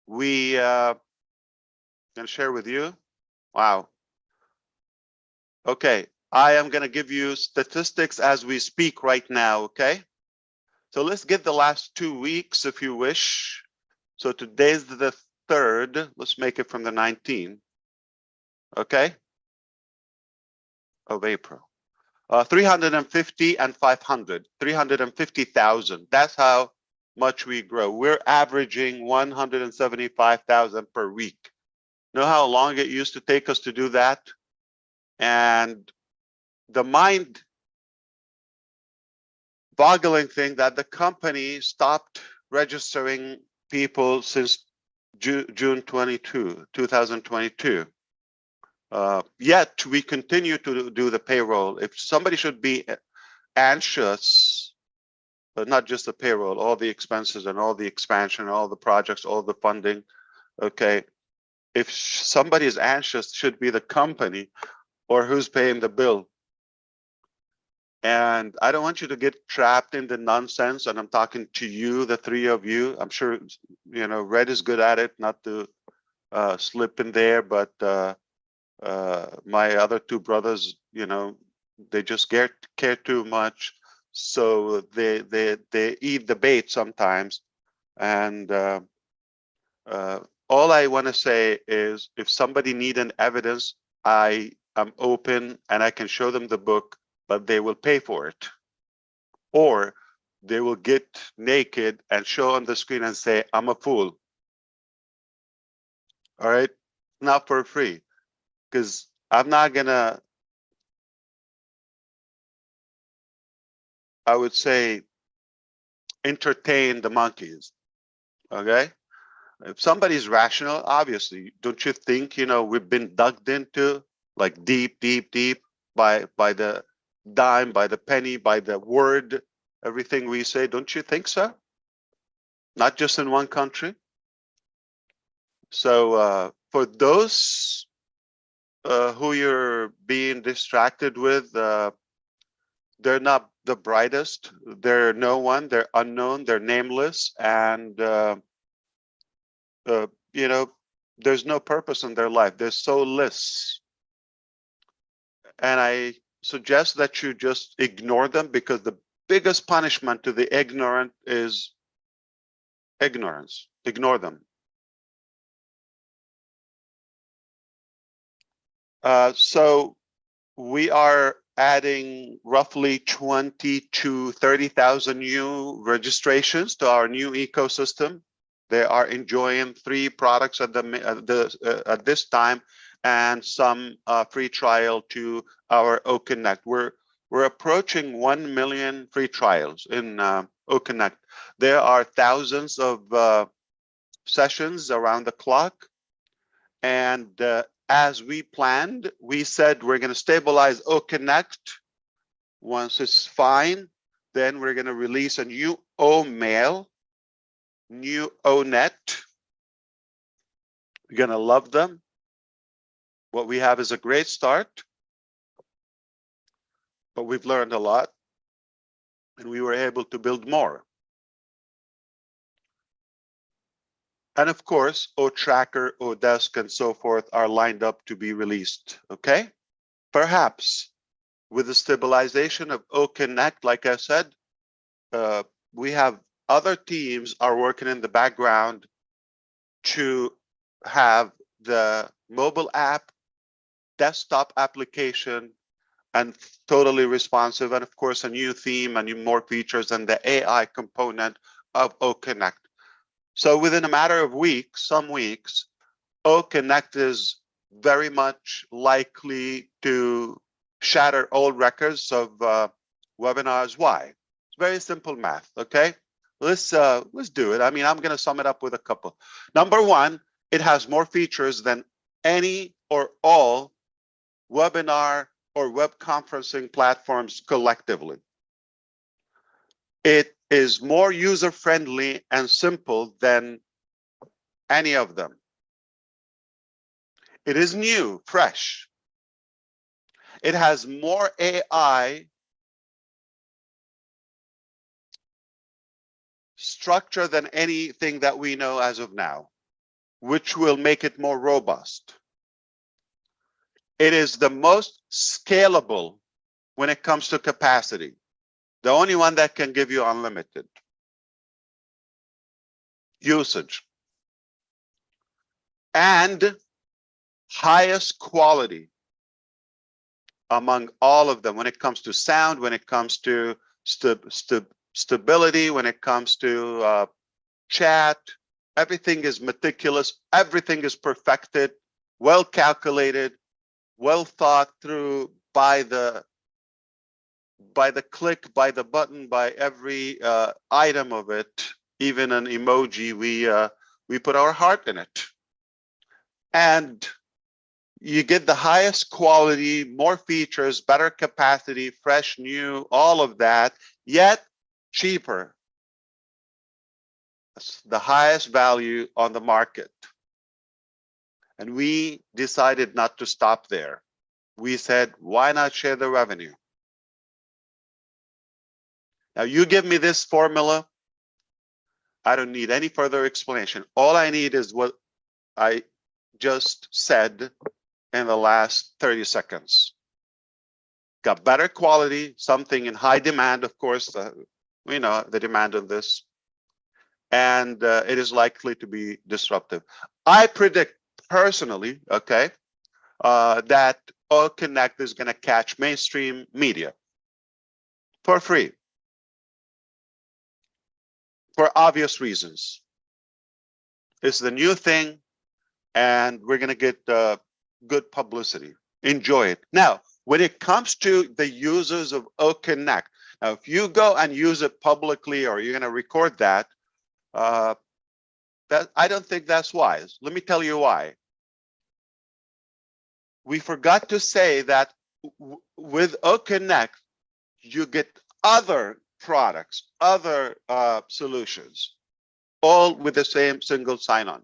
We can share with you. Wow. Okay, I am going to give you statistics as we speak right now. Okay, so let's get the last 2 weeks if you wish. So today's the 3rd. Let's make it from the 19th. Okay, of April. 350 and 500, 350,000. That's how much we grow. We're averaging 175,000 per week. Know how long it used to take us to do that? And the mind-boggling thing that the company stopped registering people since June 2022. Yet we continue to do the payroll. If somebody should be anxious, but not just the payroll, all the expenses and all the expansion, all the projects, all the funding, okay, if somebody is anxious, it should be the company, or who's paying the bill. And I don't want you to get trapped in the nonsense, and I'm talking to you, the 3 of you. I'm sure, you know, Red is good at it, not to slip in there, but my other 2 brothers, you know, they just care too much, so they eat the bait sometimes. And all I want to say is, if somebody need an evidence, I am open and I can show them the book, but they will pay for it, or they will get naked and show on the screen and say, I'm a fool. All right, not for free, because I'm not gonna, I would say, entertain the monkeys. Okay, if somebody's rational, obviously, don't you think, you know, we've been dug into, like, deep by the dime, by the penny, by the word, everything we say? Don't you think so? Not just in one country. So for those who you're being distracted with, they're not the brightest. They're no one. They're unknown. They're nameless. And you know, there's no purpose in their life. They're soulless. And I suggest that you just ignore them, because the biggest punishment to the ignorant is ignorance. Ignore them. So we are adding roughly 20 to 30,000 new registrations to our new ecosystem. They are enjoying 3 products at this time, and some free trial to our OConnect. We're approaching 1 million free trials in OConnect. There are thousands of sessions around the clock, and as we planned, we said we're going to stabilize OConnect. Once it's fine, then we're going to release a new OMail, new ONet. You're going to love them. What we have is a great start, but we've learned a lot, and we were able to build more. And of course, OTracker, ODesk, and so forth are lined up to be released, okay? Perhaps with the stabilization of OConnect, like I said, we have other teams are working in the background to have the mobile app, desktop application, and totally responsive, and of course, a new theme and more features, and the AI component of OConnect. So within a matter of weeks, some weeks, OConnect is very much likely to shatter all records of webinars. Why? It's very simple math, okay? Let's do it. I mean, I'm going to sum it up with a couple. Number one, it has more features than any or all webinar or web conferencing platforms collectively. It is more user-friendly and simple than any of them. It is new, fresh. It has more AI structure than anything that we know as of now, which will make it more robust. It is the most scalable when it comes to capacity. The only one that can give you unlimited usage. And highest quality among all of them when it comes to sound, when it comes to stability, when it comes to chat. Everything is meticulous, everything is perfected, well calculated, well thought through by the click, by the button, by every item of it. Even an emoji, we put our heart in it. And you get the highest quality, more features, better capacity, fresh, new, all of that, yet cheaper. That's the highest value on the market. And we decided not to stop there. We said, why not share the revenue? Now you give me this formula, I don't need any further explanation. All I need is what I just said in the last 30 seconds. Got better quality, something in high demand, of course, we know the demand on this, and it is likely to be disruptive. I predict personally, okay, that OConnect is going to catch mainstream media for free, for obvious reasons. It's the new thing, and we're going to get good publicity. Enjoy it. Now, when it comes to the users of OConnect, now if you go and use it publicly, or you're going to record that, I don't think that's wise. Let me tell you why. We forgot to say that with OConnect, you get other products, other solutions, all with the same single sign-on.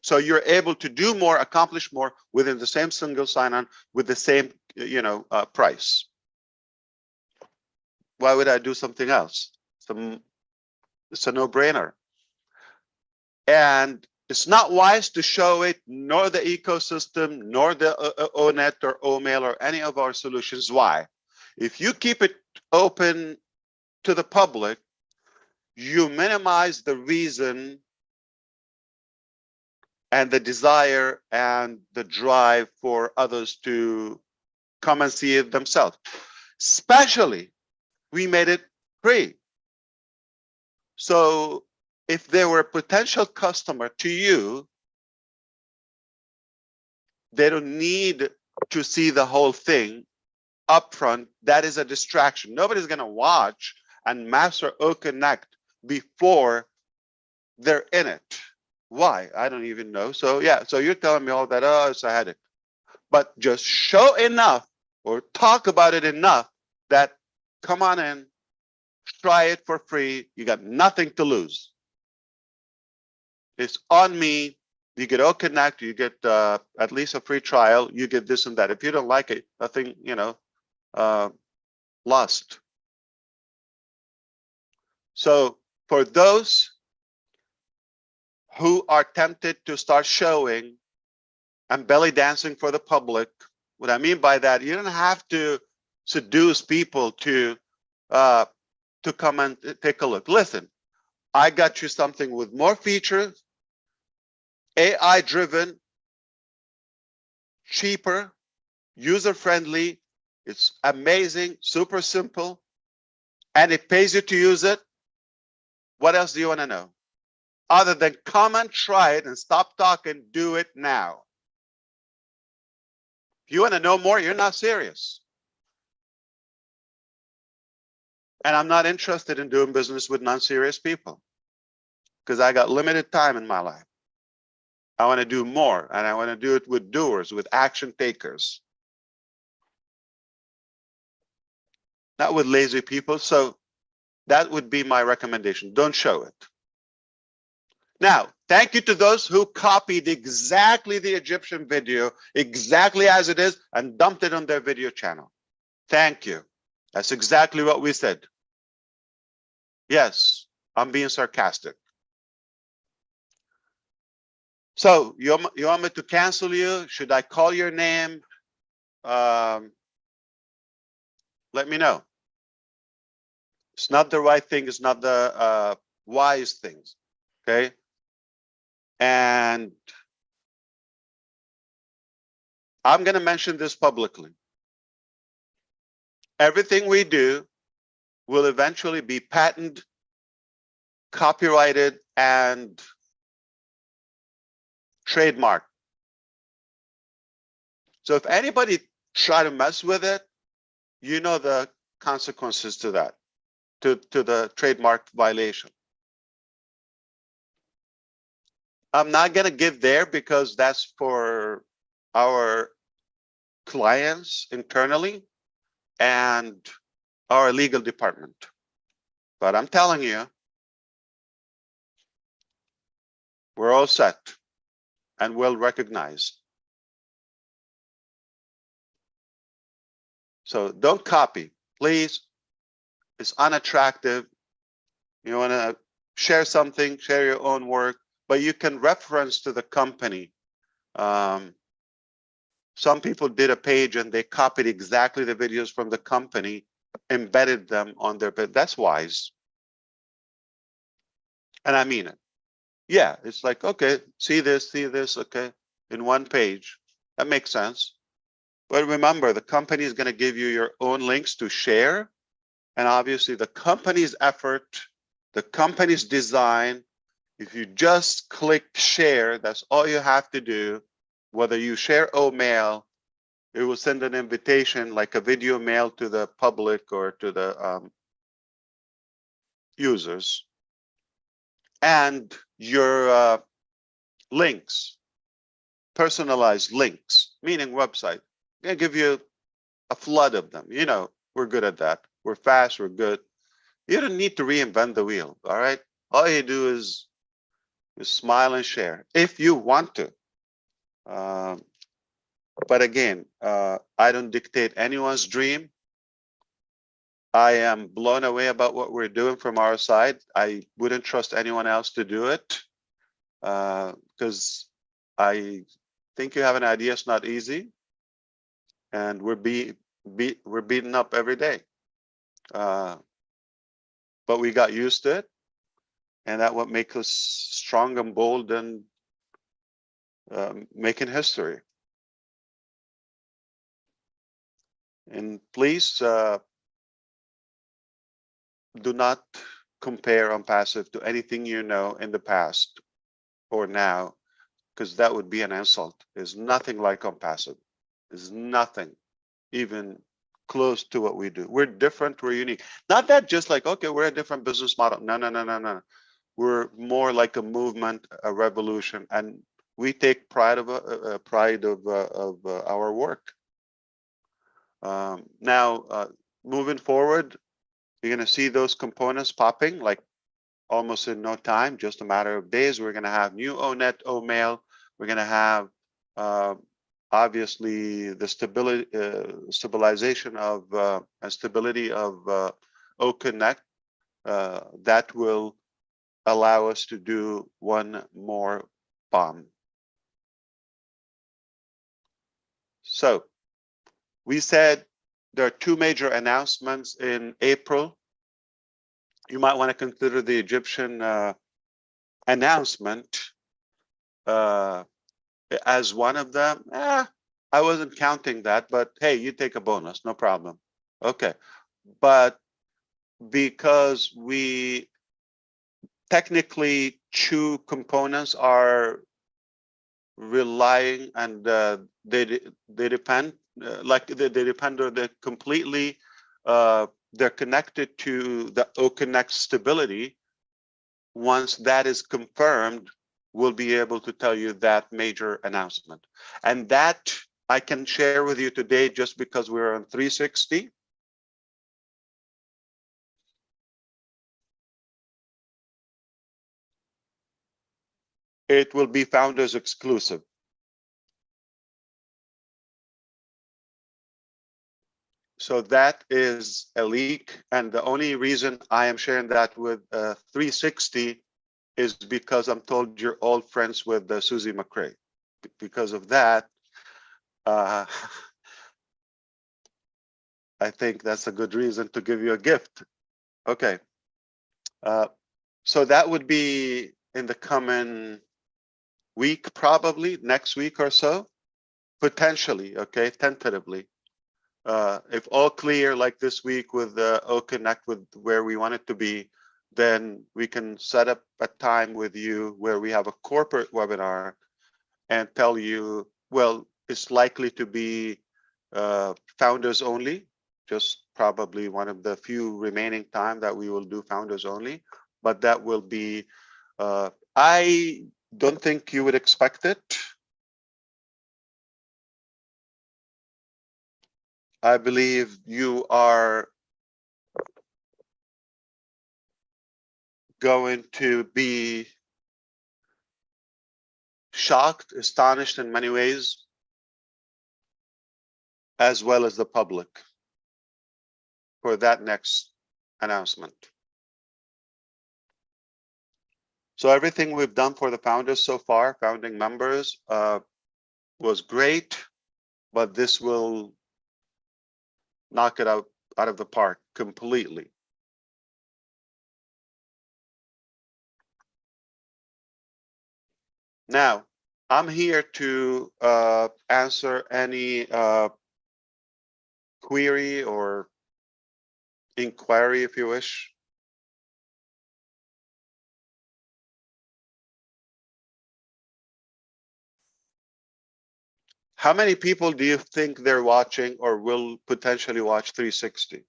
So you're able to do more, accomplish more within the same single sign-on with the same, price. Why would I do something else? It's a no-brainer. And It's not wise to show it, nor the ecosystem, nor the ONET or OMail or any of our solutions. Why? If you keep it open to the public, you minimize the reason and the desire and the drive for others to come and see it themselves. Especially, we made it free. So if they were a potential customer to you, they don't need to see the whole thing upfront. That is a distraction. Nobody's going to watch and master OConnect before they're in it. Why? I don't even know. So yeah, so you're telling me all that, oh, it's a headache. But just show enough or talk about it enough that come on in, try it for free. You got nothing to lose. It's on me. You get OConnect, you get at least a free trial, you get this and that. If you don't like it, nothing, lost. So for those who are tempted to start showing and belly dancing for the public, what I mean by that, you don't have to seduce people to come and take a look. Listen, I got you something with more features, AI-driven, cheaper, user-friendly. It's amazing, super simple, and it pays you to use it. What else do you want to know? Other than come and try it and stop talking, do it now. If you want to know more, you're not serious. And I'm not interested in doing business with non-serious people because I got limited time in my life. I want to do more, and I want to do it with doers, with action takers, not with lazy people. So that would be my recommendation. Don't show it. Now, thank you to those who copied exactly the Egyptian video, exactly as it is, and dumped it on their video channel. Thank you. That's exactly what we said. Yes, I'm being sarcastic. So you want me to cancel you? Should I call your name? Let me know. It's not the right thing. It's not the wise things. Okay. And I'm going to mention this publicly. Everything we do will eventually be patented, copyrighted, and trademarked. So if anybody try to mess with it, you know the consequences to that, to the trademark violation. I'm not going to give there because that's for our clients internally and our legal department. But I'm telling you, we're all set and well recognized. So don't copy, please. It's unattractive. You want to share something, share your own work, but you can reference to the company. Some people did a page and they copied exactly the videos from the company, embedded them on their page. That's wise. And I mean it. Yeah, it's like, okay, see this, okay, in one page. That makes sense. But remember, the company is going to give you your own links to share. And obviously the company's effort, the company's design, if you just click share, that's all you have to do. Whether you share OMail, it will send an invitation like a video mail to the public or to the users. And your links, personalized links, meaning website, going to give you a flood of them. You know, we're good at that. We're fast, we're good. You don't need to reinvent the wheel, all right? All you do is smile and share if you want to. But again, I don't dictate anyone's dream. I am blown away about what we're doing from our side. I wouldn't trust anyone else to do it because because I think you have an idea. It's not easy, and we're beaten up every day. But we got used to it, and that what makes us strong and bold and making history. And please do not compare ONPASSIVE to anything you know in the past or now, because that would be an insult. There's nothing like ONPASSIVE. There's nothing even close to what we do. We're different, we're unique. Not that just like, okay, we're a different business model. No, no, no, no, no. We're more like a movement, a revolution, and we take pride of our work. Now, moving forward, you're going to see those components popping like almost in no time, just a matter of days. We're going to have new ONET, OMail. We're going to have obviously the stabilization of and stability of OConnect that will allow us to do one more bomb. So we said there are two major announcements in April. You might want to consider the Egyptian announcement as one of them. I wasn't counting that, but hey, you take a bonus, no problem. Okay, but because we technically two components are relying and they depend they depend or they're completely they're connected to the OConnect stability. Once that is confirmed, we'll be able to tell you that major announcement, and that I can share with you today just because we're on 360. It will be founders exclusive. So that is a leak, and the only reason I am sharing that with 360 is because I'm told you're all friends with Susie McRae. Because of that, I think that's a good reason to give you a gift. Okay, so that would be in the coming week, probably next week or so, potentially. Okay, tentatively. If all clear like this week with OConnect with where we want it to be, then we can set up a time with you where we have a corporate webinar and tell you, well, it's likely to be founders only, just probably one of the few remaining time that we will do founders only, but that will be, I don't think you would expect it. I believe you are going to be shocked, astonished in many ways, as well as the public, for that next announcement. So everything we've done for the founders so far, founding members, was great, but this will knock it out of the park completely. Now, I'm here to answer any query or inquiry, if you wish. How many people do you think they're watching or will potentially watch 360?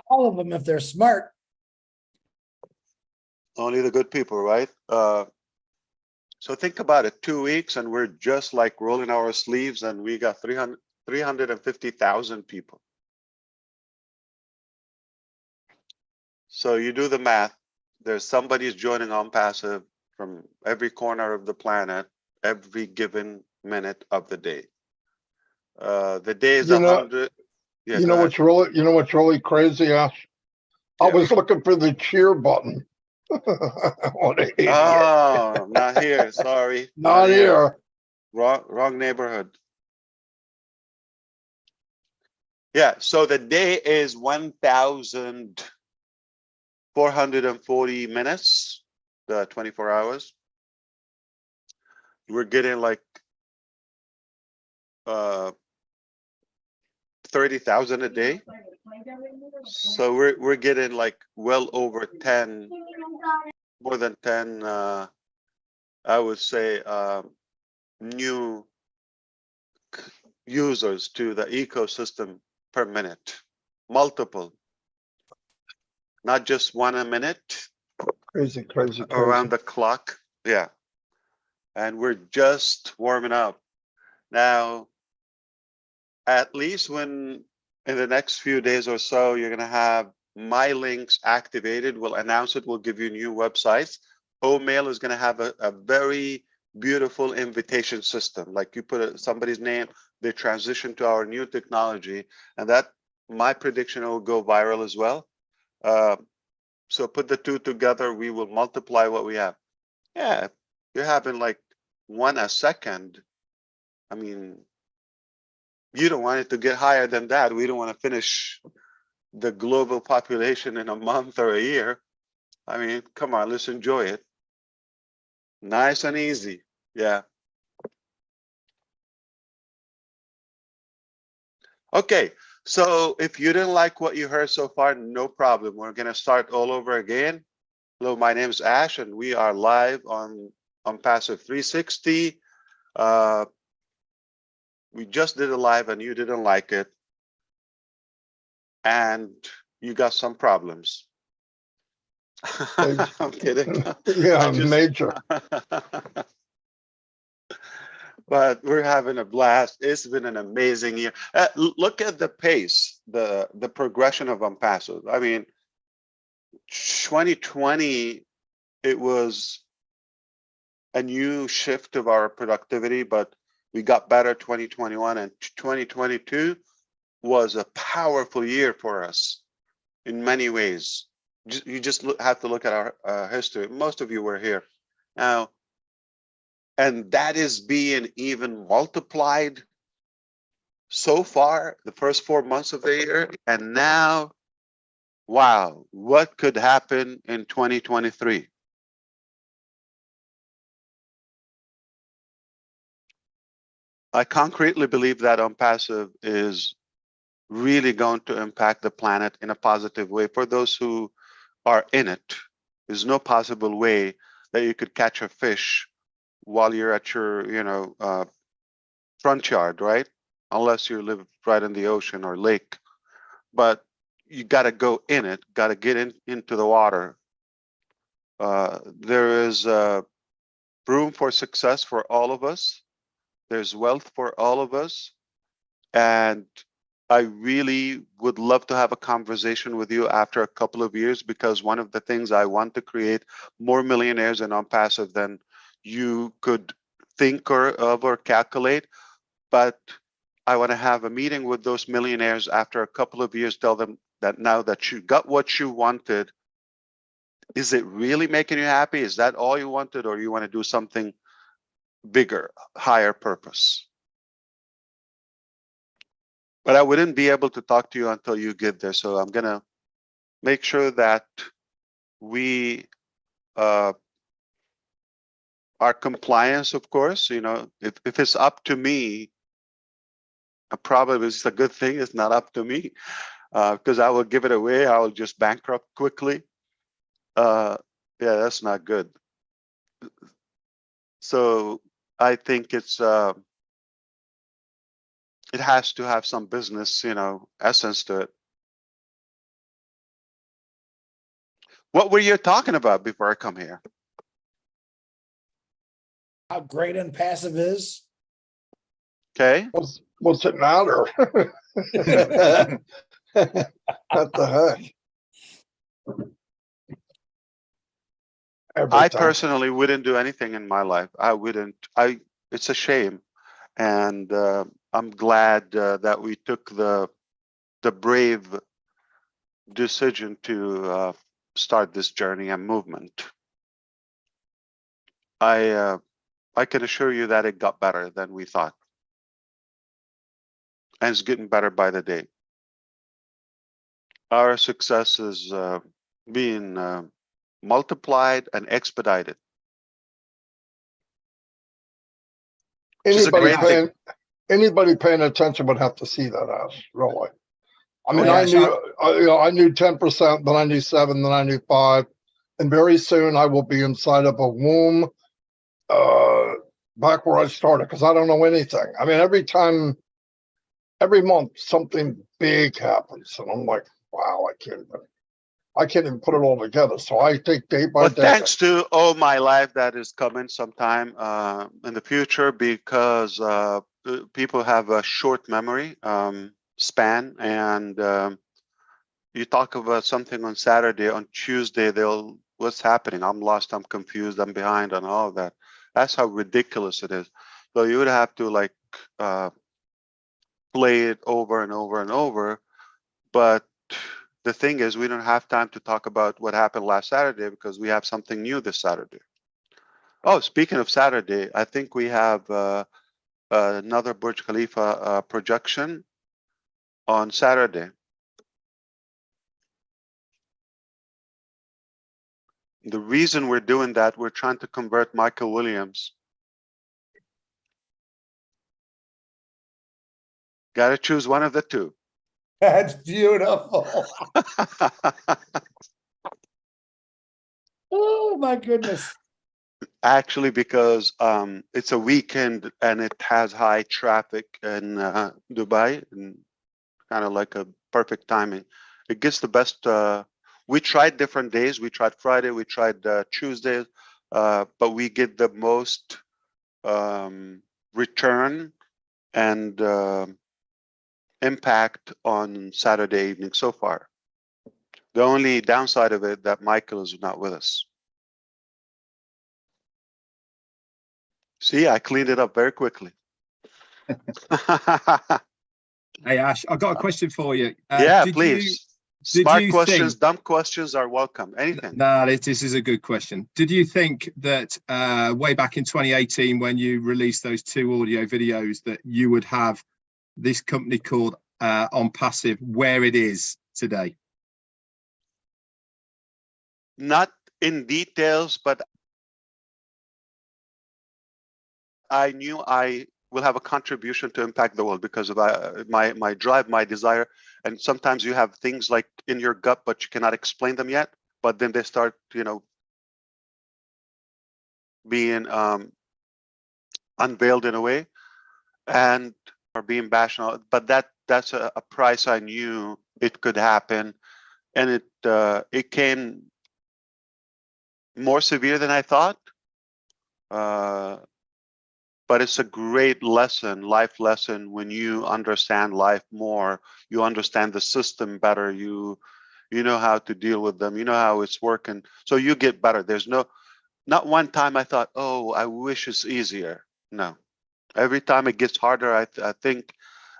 All of them, if they're smart. Only the good people, right? So think about it, 2 weeks and we're just like rolling our sleeves and we got 350,000 people. So you do the math, there's somebody's joining ONPASSIVE from every corner of the planet, every given minute of the day. The day is 100. Yeah, you know what's really crazy, Ash? I was looking for the cheer button What an idiot. Oh, not here. Sorry. Not here. Wrong neighborhood. Yeah, so the day is 1,440 minutes, the 24 hours. We're getting like 30,000 a day. So we're getting like well over 10, more than 10, I would say, new users to the ecosystem per minute, multiple, not just one a minute, Crazy, crazy, around crazy. the clock. Yeah. And we're just warming up. Now, at least when in the next few days or so, you're going to have my links activated. We'll announce it. We'll give you new websites. OMail is going to have a very beautiful invitation system. Like you put somebody's name, they transition to our new technology, and that, my prediction, will go viral as well. So put the two together, we will multiply what we have. Yeah, you're having like one a second. I mean, you don't want it to get higher than that. We don't want to finish the global population in a month or a year. I mean, come on, let's enjoy it. Nice and easy. Yeah. Okay, so if you didn't like what you heard so far, no problem. We're going to start all over again. Hello, my name is Ash, and we are live on ONPASSIVE 360. We just did a live and you didn't like it, and you got some problems. I'm kidding. Yeah, major. But we're having a blast. It's been an amazing year. Look at the pace, the progression of ONPASSIVE. I mean, 2020, it was a new shift of our productivity, but we got better 2021, and 2022 was a powerful year for us in many ways. You just have to look at our history. Most of you were here now, and that is being even multiplied so far, the first 4 months of the year. And now, wow, what could happen in 2023? I concretely believe that ONPASSIVE is really going to impact the planet in a positive way. For those who are in it, there's no possible way that you could catch a fish while you're at your, front yard, right? Unless you live right in the ocean or lake. But you got to go in it, got to get into the water. There is room for success for all of us. There's wealth for all of us. And I really would love to have a conversation with you after a couple of years, because one of the things I want to create more millionaires in ONPASSIVE than you could think or calculate. But I want to have a meeting with those millionaires after a couple of years, tell them that now that you got what you wanted, is it really making you happy? Is that all you wanted, or you want to do something bigger, higher purpose? But I wouldn't be able to talk to you until you get there. So I'm going to make sure that we are compliance, of course. If it's up to me, probably it's a good thing it's not up to me, because I will give it away. I will just bankrupt quickly. Yeah, that's not good. So I think it has to have some business, essence to it. What were you talking about before I come here? How great ONPASSIVE is. Okay. What's it matter? What the heck? I personally wouldn't do anything in my life. I wouldn't. It's a shame, and I'm glad that we took the brave decision to start this journey and movement. I can assure you that it got better than we thought. And it's getting better by the day. Our success is being multiplied and expedited. Which is a Anybody great thing. anybody paying attention would have to see that as really. I mean, yeah, I knew, I knew 10%, then I knew 7, then I knew 5, and very soon I will be inside of a womb, back where I started, because I don't know anything. I mean, every month something big happens, and I'm like, wow, I can't even put it all together. So I take day by Well, day. thanks to all my life that is coming sometime in the future, because people have a short memory span, and you talk about something on Saturday, on Tuesday what's happening? I'm lost, I'm confused, I'm behind, and all of that. That's how ridiculous it is. So you would have to like play it over and over and over. But the thing is, we don't have time to talk about what happened last Saturday because we have something new this Saturday. Oh, speaking of Saturday, I think we have another Burj Khalifa projection on Saturday. The reason we're doing that, we're trying to convert Michael Williams. Got to choose one of the two. That's beautiful. Oh my goodness. Actually, because it's a weekend and it has high traffic in Dubai, and kind of like a perfect timing. It gets the best. We tried different days. We tried Friday. We tried Tuesday, but we get the most return and impact on Saturday evening so far. The only downside of it that Michael is not with us. See, I cleaned it up very quickly. Hey Ash, I've got a question for you. Yeah, please. Smart questions, dumb questions are welcome. Anything. No, this is a good question. Did you think that way back in 2018, when you released those 2 audio videos, that you would have this company called ONPASSIVE where it is today? Not in details, but I knew I will have a contribution to impact the world because of my drive, my desire. And sometimes you have things like in your gut, but you cannot explain them yet. But then they start, being unveiled in a way, and are being bashed on. But that's a price I knew it could happen, and it came more severe than I thought. But it's a great lesson, life lesson, when you understand life more, you understand the system better, you know how to deal with them, you know how it's working, so you get better. There's not one time I thought, oh, I wish it's easier. No, every time it gets harder, I think,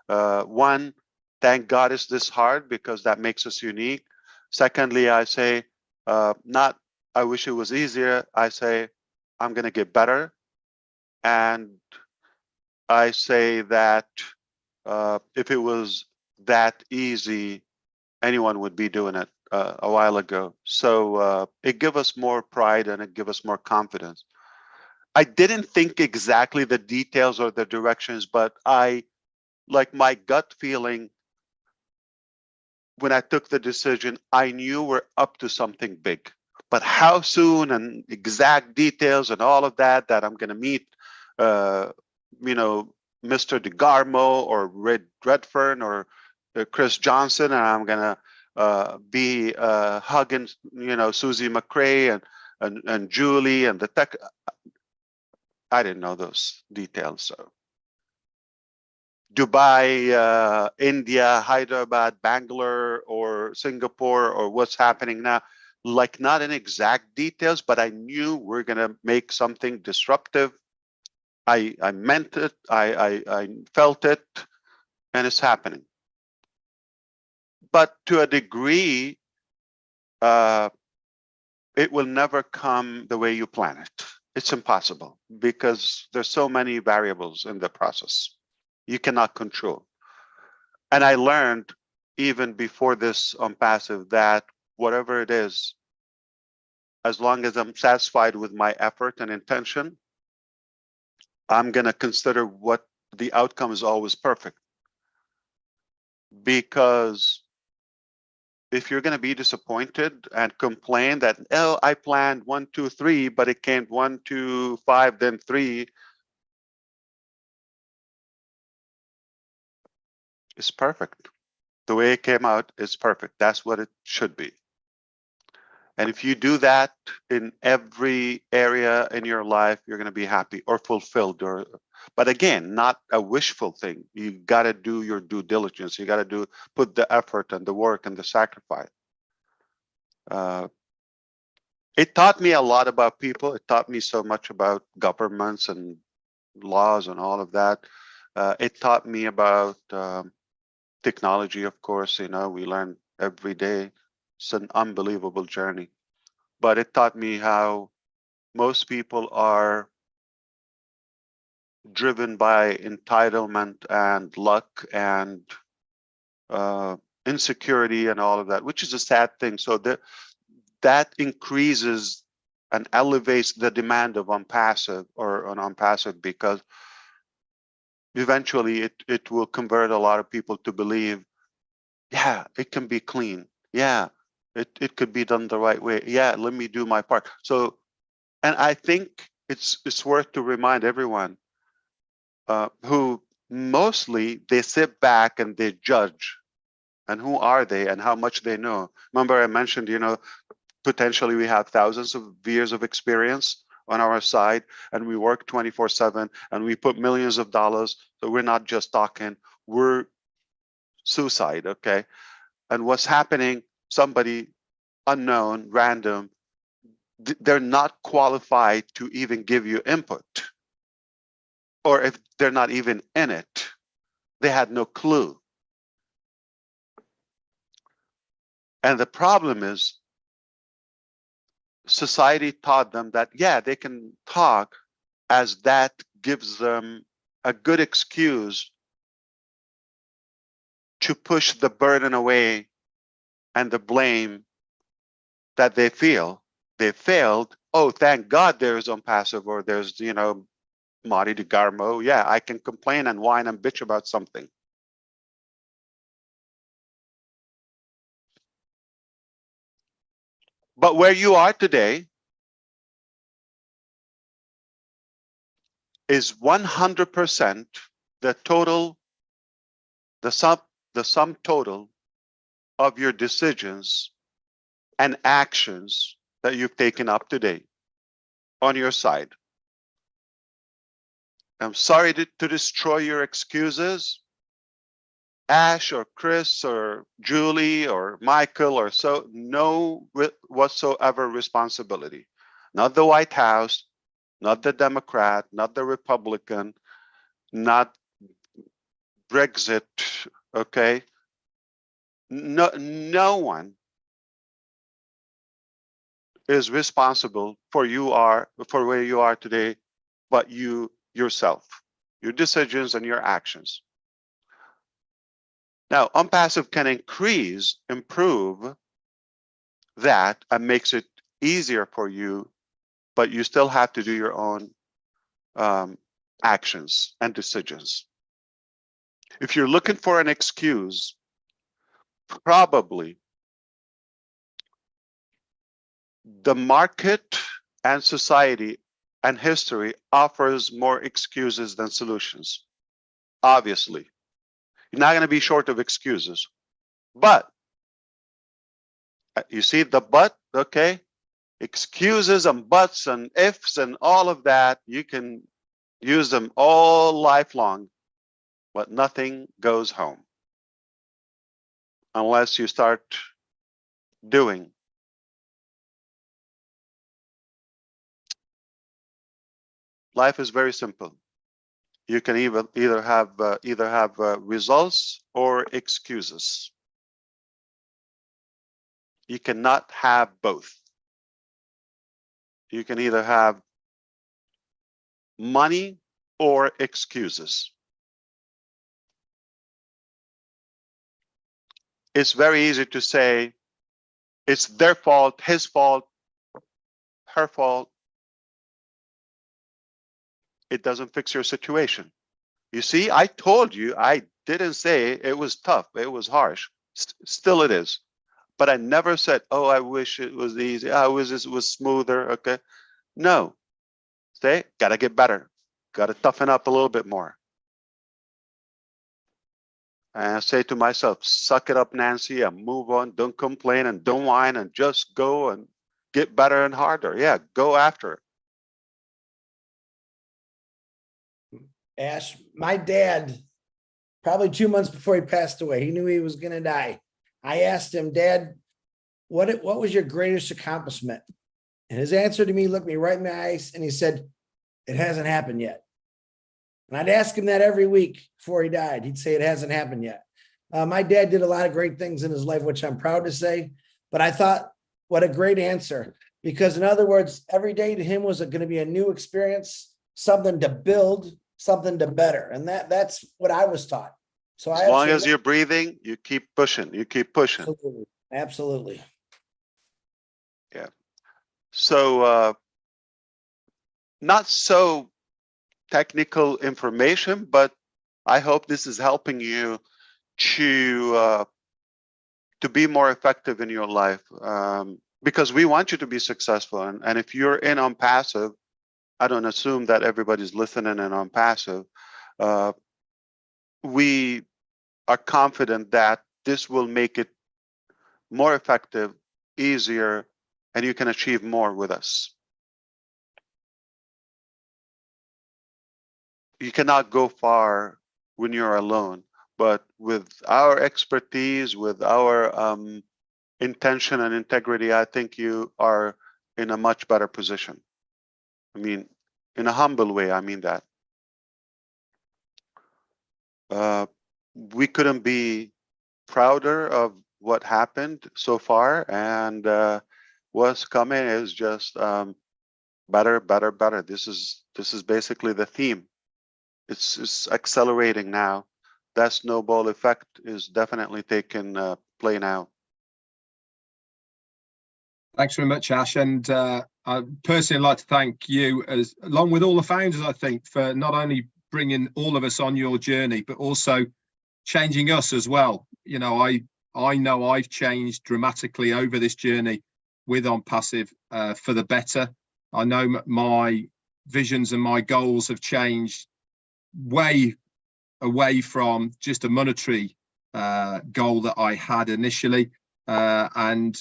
one, thank God it's this hard because that makes us unique. Secondly, I say, not I wish it was easier, I say, I'm gonna get better. And I say that if it was that easy, anyone would be doing it a while ago. So it gives us more pride and it gives us more confidence. I didn't think exactly the details or the directions, but like my gut feeling when I took the decision, I knew we're up to something big. But how soon and exact details and all of that I'm going to meet, Mr. DeGarmo or Refern or Chris Johnson, and I'm going to be hugging, Susie McRae and Julie and the tech. I didn't know those details. So Dubai, India, Hyderabad, Bangalore, or Singapore, or what's happening now, like not in exact details, but I knew we're gonna make something disruptive. I meant it, I felt it, and it's happening. But to a degree, it will never come the way you plan it. It's impossible because there's so many variables in the process you cannot control. And I learned even before this on passive that whatever it is, as long as I'm satisfied with my effort and intention, I'm going to consider what the outcome is always perfect. Because if you're going to be disappointed and complain that, oh, I planned 1, 2, 3, but it came 1, 2, 5, then 3, it's perfect. The way it came out is perfect. That's what it should be. And if you do that in every area in your life, you're going to be happy or fulfilled. But again, not a wishful thing. You got to do your due diligence. You got to put the effort and the work and the sacrifice. It taught me a lot about people. It taught me so much about governments and laws and all of that. It taught me about technology, of course. You know, we learn every day. It's an unbelievable journey. But it taught me how most people are driven by entitlement and luck and insecurity and all of that, which is a sad thing. So that increases and elevates the demand of ONPASSIVE or an ONPASSIVE, because eventually it will convert a lot of people to believe, yeah, it can be clean. Yeah, it could be done the right way. Yeah, let me do my part. So, and I think it's worth to remind everyone who mostly they sit back and they judge, and who are they and how much they know. Remember I mentioned, you know, potentially we have thousands of years of experience on our side, and we work 24/7, and we put millions of dollars. So we're not just talking, we're suicide, okay? And what's happening, somebody unknown, random, they're not qualified to even give you input. Or if they're not even in it, they had no clue. And the problem is, society taught them that, yeah, they can talk, as that gives them a good excuse to push the burden away and the blame that they feel they failed. Oh, thank God there's ONPASSIVE, or there's, you know, Marty DeGarmo. Yeah, I can complain and whine and bitch about something. But where you are today is 100% the total, the sum total of your decisions and actions that you've taken up to date on your side. I'm sorry to destroy your excuses, Ash or Chris or Julie or Michael, or so, no whatsoever responsibility. Not the White House, not the Democrat, not the Republican, not Brexit, okay? No one is responsible for where you are today, but you yourself, your decisions and your actions. Now, ONPASSIVE can improve that and makes it easier for you, but you still have to do your own actions and decisions. If you're looking for an excuse, probably the market and society and history offers more excuses than solutions. Obviously, you're not going to be short of excuses, but you see the but, okay? Excuses and buts and ifs and all of that, you can use them all lifelong, but nothing goes home unless you start doing. Life is very simple. You can either have results or excuses. You cannot have both. You can either have money or excuses. It's very easy to say it's their fault, his fault, her fault. It doesn't fix your situation. You see, I told you, I didn't say it was tough, it was harsh. Still it is. But I never said, oh, I wish it was easy. I wish it was smoother. Okay. No. Say, gotta get better. Gotta toughen up a little bit more. And I say to myself, suck it up, Nancy, and move on. Don't complain and don't whine and just go and get better and harder. Yeah, go after it. Ash, my dad, probably 2 months before he passed away, he knew he was gonna die. I asked him, Dad, what was your greatest accomplishment? And his answer to me looked me right in the eyes and he said, it hasn't happened yet. And I'd ask him that every week before he died. He'd say it hasn't happened yet. My dad did a lot of great things in his life, which I'm proud to say, but I thought, what a great answer. Because in other words, every day to him was going to be a new experience, something to build, something to better. And that's what I was taught. So As long as you're breathing, you keep pushing, you keep pushing. Absolutely. Absolutely. Yeah. So not so technical information, but I hope this is helping you to be more effective in your life, because we want you to be successful. And if you're in ONPASSIVE, I don't assume that everybody's listening in ONPASSIVE. We are confident that this will make it more effective, easier, and you can achieve more with us. You cannot go far when you're alone, but with our expertise, with our intention and integrity, I think you are in a much better position. I mean, in a humble way, I mean that. We couldn't be prouder of what happened so far, and what's coming is just better, better, better. This is basically the theme. It's accelerating now. That snowball effect is definitely taking play now. Thanks very much, Ash. And I personally like to thank you, along with all the founders, I think, for not only bringing all of us on your journey, but also changing us as well. You know, I know I've changed dramatically over this journey with ONPASSIVE for the better. I know my visions and my goals have changed way away from just a monetary goal that I had initially, and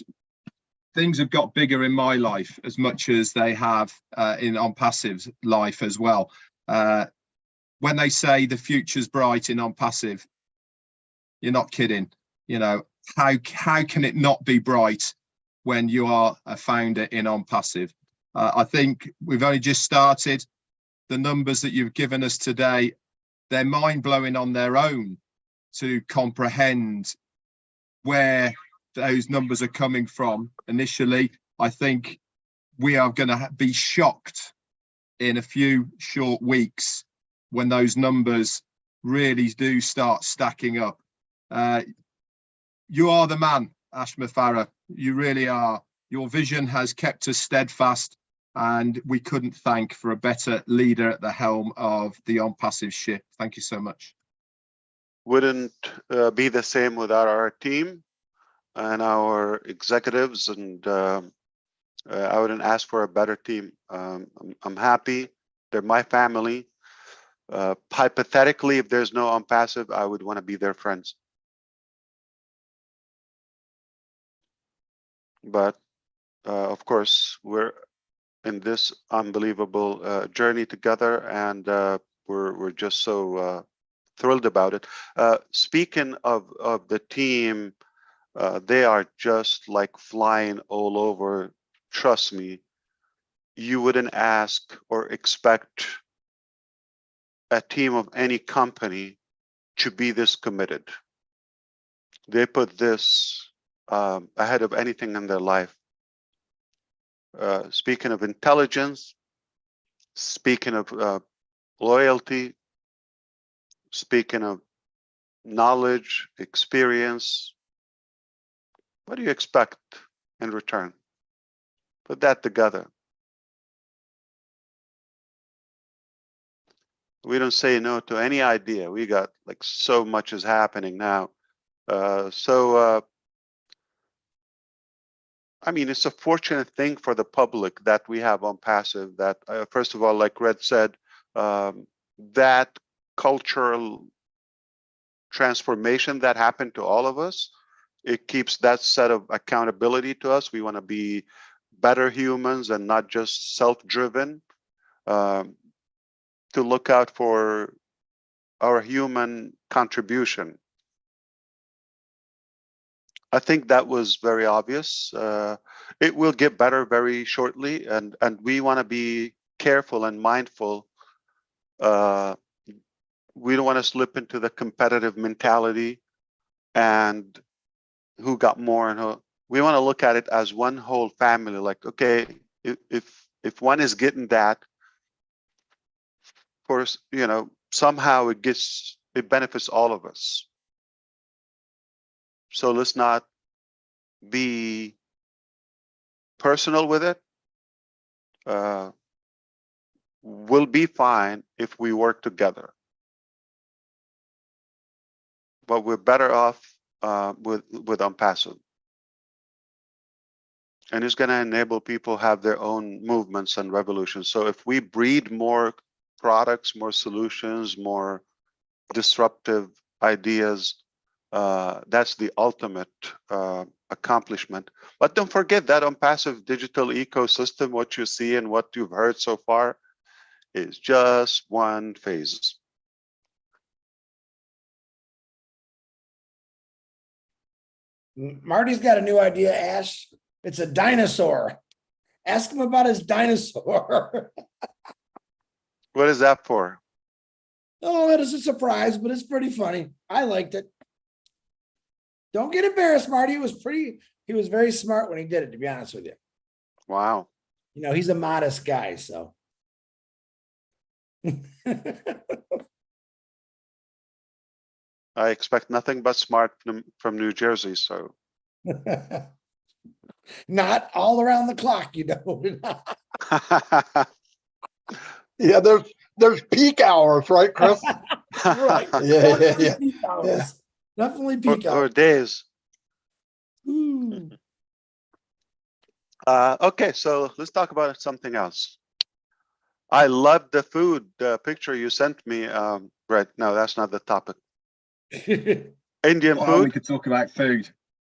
things have got bigger in my life as much as they have in ONPASSIVE's life as well. When they say the future's bright in ONPASSIVE, you're not kidding. You know, how can it not be bright when you are a founder in ONPASSIVE? I think we've only just started. The numbers that you've given us today, they're mind-blowing on their own to comprehend where those numbers are coming from initially. I think we are going to be shocked in a few short weeks when those numbers really do start stacking up. You are the man, Ash Farah. You really are. Your vision has kept us steadfast, and we couldn't thank for a better leader at the helm of the ONPASSIVE ship. Thank you so much. Wouldn't be the same without our team and our executives, and I wouldn't ask for a better team. I'm happy. They're my family. Hypothetically, if there's no ONPASSIVE, I would want to be their friends. But of course, we're in this unbelievable journey together, and we're just so thrilled about it. Speaking of the team, they are just like flying all over. Trust me, you wouldn't ask or expect a team of any company to be this committed. They put this ahead of anything in their life. speaking of intelligence, speaking of loyalty, speaking of knowledge, experience. What do you expect in return? Put that together. We don't say no to any idea. We got like so much is happening now. I mean, it's a fortunate thing for the public that we have ONPASSIVE, that first of all, like Red said, that cultural transformation that happened to all of us, it keeps that set of accountability to us. We want to be better humans and not just self-driven, to look out for our human contribution. I think that was very obvious. It will get better very shortly, and we want to be careful and mindful. We don't want to slip into the competitive mentality and who got more and who. We want to look at it as one whole family. Like, okay, if one is getting that, for somehow it benefits all of us. So let's not be personal with it. We'll be fine if we work together. But we're better off with ONPASSIVE. And it's going to enable people have their own movements and revolutions. So if we breed more products, more solutions, more disruptive ideas, that's the ultimate accomplishment. But don't forget that ONPASSIVE digital ecosystem, what you see and what you've heard so far, is just one phase. Marty's got a new idea, Ash. It's a dinosaur. Ask him about his dinosaur. What is that for? Oh, it is a surprise, but it's pretty funny. I liked it. Don't get embarrassed, Marty. He was very smart when he did it, to be honest with you. Wow. He's a modest guy, so. I expect nothing but smart from New Jersey, so. Not all around the clock, Yeah, there's peak hours, right, Chris? Right. Yeah. Peak hours. Definitely peak or hours. days. Ooh. Okay, so let's talk about something else. I love the food picture you sent me, Brett. No, that's not the topic. Indian We food. could talk about food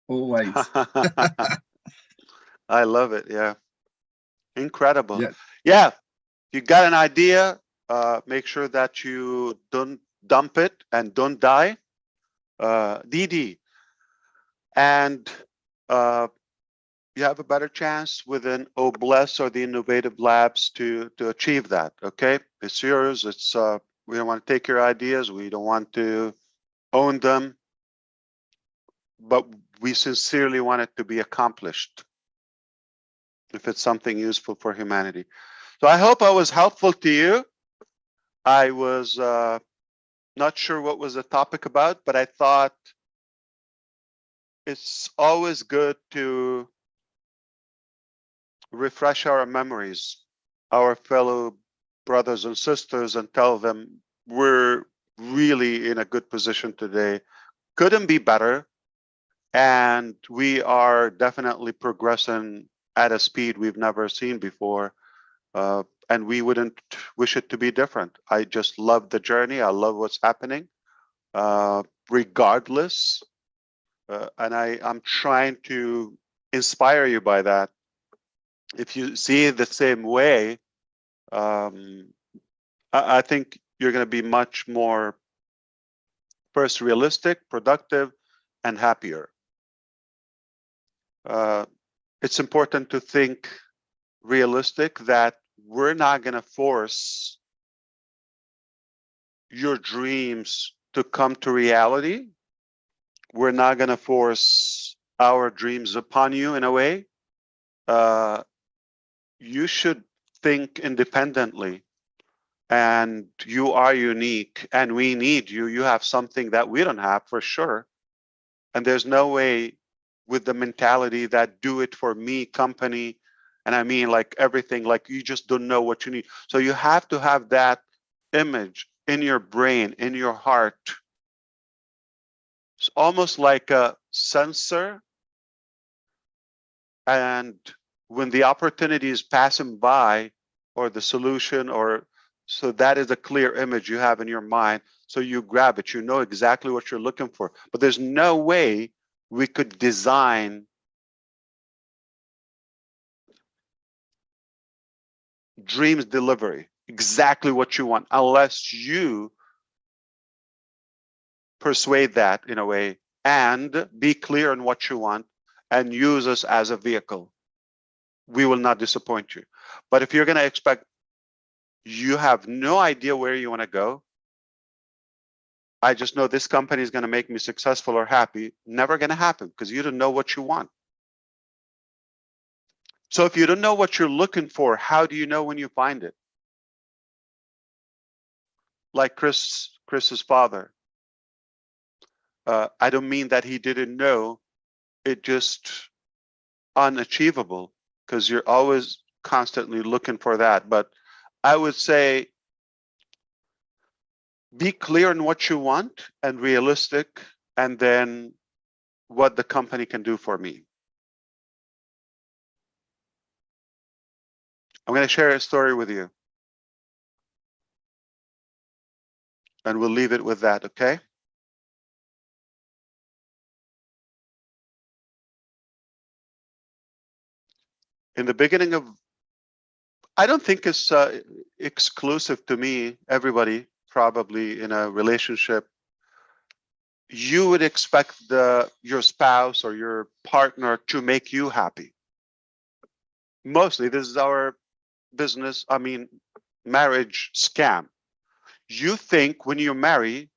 always. I love it. Yeah, incredible. Yeah. Yeah, you got an idea. Make sure that you don't dump it and don't die. DD, and you have a better chance within OBLESS or the innovative labs to achieve that. Okay, it's yours. It's we don't want to take your ideas. We don't want to own them, but we sincerely want it to be accomplished if it's something useful for humanity. So I hope I was helpful to you. I was not sure what was the topic about, but I thought it's always good to refresh our memories, our fellow brothers and sisters, and tell them we're really in a good position today. Couldn't be better. And we are definitely progressing at a speed we've never seen before. And we wouldn't wish it to be different. I just love the journey. I love what's happening, regardless. And I'm trying to inspire you by that. If you see it the same way, I think you're going to be much more, first, realistic, productive, and happier. It's important to think realistic, that we're not going to force your dreams to come to reality. We're not going to force our dreams upon you in a way. you should think independently, and you are unique, and we need you. You have something that we don't have for sure. And there's no way with the mentality that do it for me company. And I mean, like everything, like you just don't know what you need. So you have to have that image in your brain, in your heart. It's almost like a sensor. And when the opportunity is passing by, or the solution, or so that is a clear image you have in your mind. So you grab it, you know exactly what you're looking for. But there's no way we could design dreams delivery, exactly what you want, unless you persuade that in a way and be clear on what you want and use us as a vehicle. We will not disappoint you. But if you're going to expect, you have no idea where you want to go, I just know this company is going to make me successful or happy, never going to happen, because you don't know what you want. So if you don't know what you're looking for, how do you know when you find it? Like Chris's father. I don't mean that he didn't know, it just unachievable, because you're always constantly looking for that. But I would say be clear on what you want and realistic, and then what the company can do for me. I'm going to share a story with you, and we'll leave it with that, okay? In the beginning of, I don't think it's exclusive to me, everybody probably in a relationship, you would expect your spouse or your partner to make you happy. Mostly, this is our business, I mean, marriage scam. You think when you marry,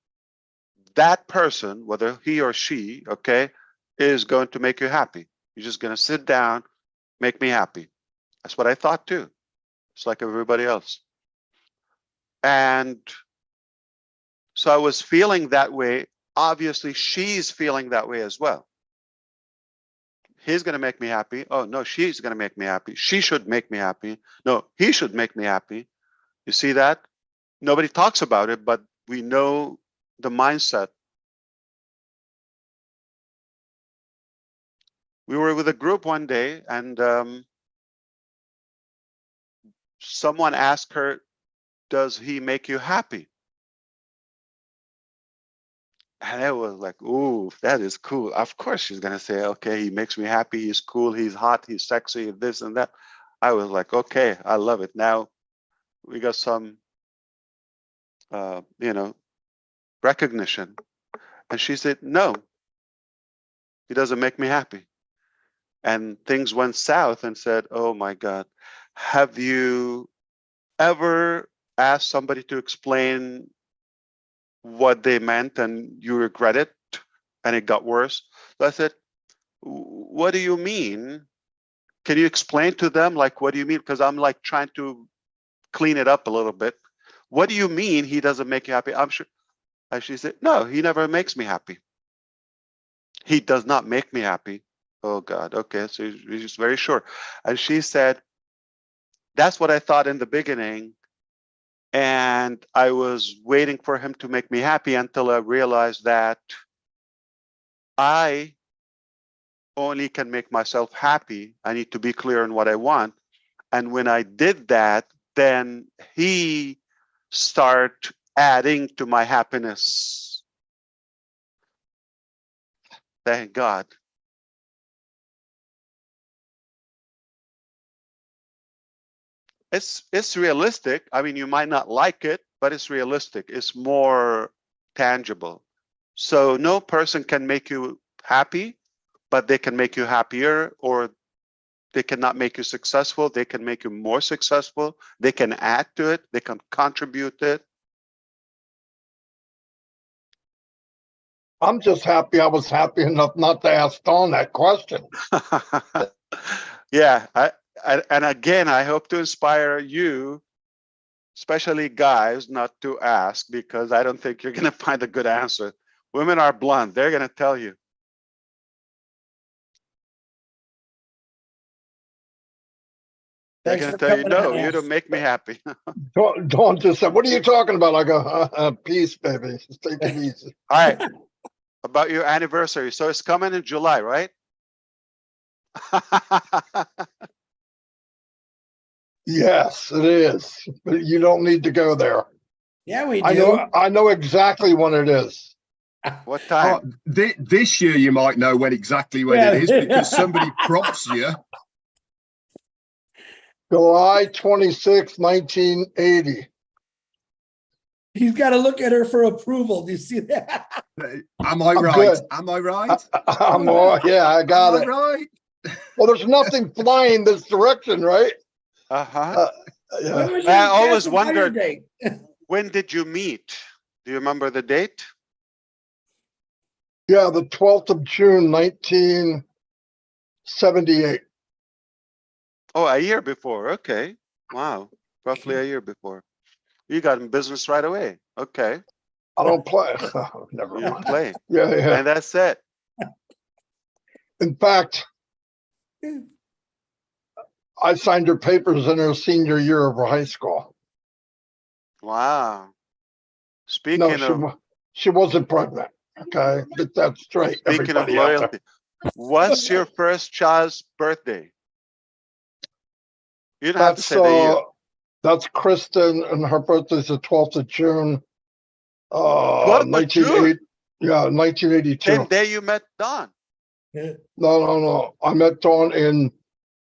that person, whether he or she, okay, is going to make you happy. You're just going to sit down, make me happy. That's what I thought too. It's like everybody else. And so I was feeling that way. Obviously, she's feeling that way as well. He's going to make me happy. Oh, no, she's going to make me happy. She should make me happy. No, he should make me happy. You see that? Nobody talks about it, but we know the mindset. We were with a group one day, and someone asked her, does he make you happy? And I was like, ooh, that is cool. Of course she's going to say, okay, he makes me happy. He's cool. He's hot. He's sexy, this and that. I was like, okay, I love it. Now we got some, recognition. And she said, no, he doesn't make me happy. And things went south, and said, oh my God, have you ever asked somebody to explain what they meant and you regret it and it got worse? So I said, what do you mean? Can you explain to them, like, what do you mean? Because I'm like trying to clean it up a little bit. What do you mean he doesn't make you happy? I'm sure. And she said, no, he never makes me happy. He does not make me happy. Oh God, okay, so he's very sure. And she said, that's what I thought in the beginning. And I was waiting for him to make me happy until I realized that I only can make myself happy. I need to be clear on what I want. And when I did that, then he started adding to my happiness. Thank God. It's realistic. I mean, you might not like it, but it's realistic. It's more tangible. So no person can make you happy, but they can make you happier, or they cannot make you successful. They can make you more successful. They can add to it. They can contribute it. I'm just happy I was happy enough not to ask Dawn that question. Yeah, And again, I hope to inspire you, especially guys, not to ask, because I don't think you're going to find a good answer. Women are blunt. They're going to tell you. They're Thanks going for to tell you, coming on, no, you Ash. don't make me happy. Dawn just said, what are you talking about? I go, peace, baby. Just take it easy. All right. About your anniversary. So it's coming in July, right? Yes, it is. But you don't need to go there. Yeah, we I do. know exactly when it is. What Oh, time? this year you might know exactly when Yeah. it is because somebody prompts you. July 26, 1980. He's got to look at her for approval. Do you see that? Am I I'm right? good. Am I right? Yeah, I got Am I it. right? Well, there's nothing flying this direction, right? Uh-huh. Yeah. When was I your always gas and fire wondered- date? When did you meet? Do you remember the date? Yeah, the 12th of June, 1978. Oh, a year before. Okay. Wow. Roughly a year before. You got in business right away. Okay. I don't play. Never You mind. play. Yeah, yeah. And that's it. In fact, I signed her papers in her senior year of her high school. Wow. No, Speaking of she wasn't pregnant. Okay, get that straight, speaking of everybody out there. loyalty, what's your first child's birthday? You don't have to That's say the year. that's Kristen, and her birthday's the 12th of June. 12th of 1980. Yeah, 1982. Same day you met Don. No. I met Dawn in.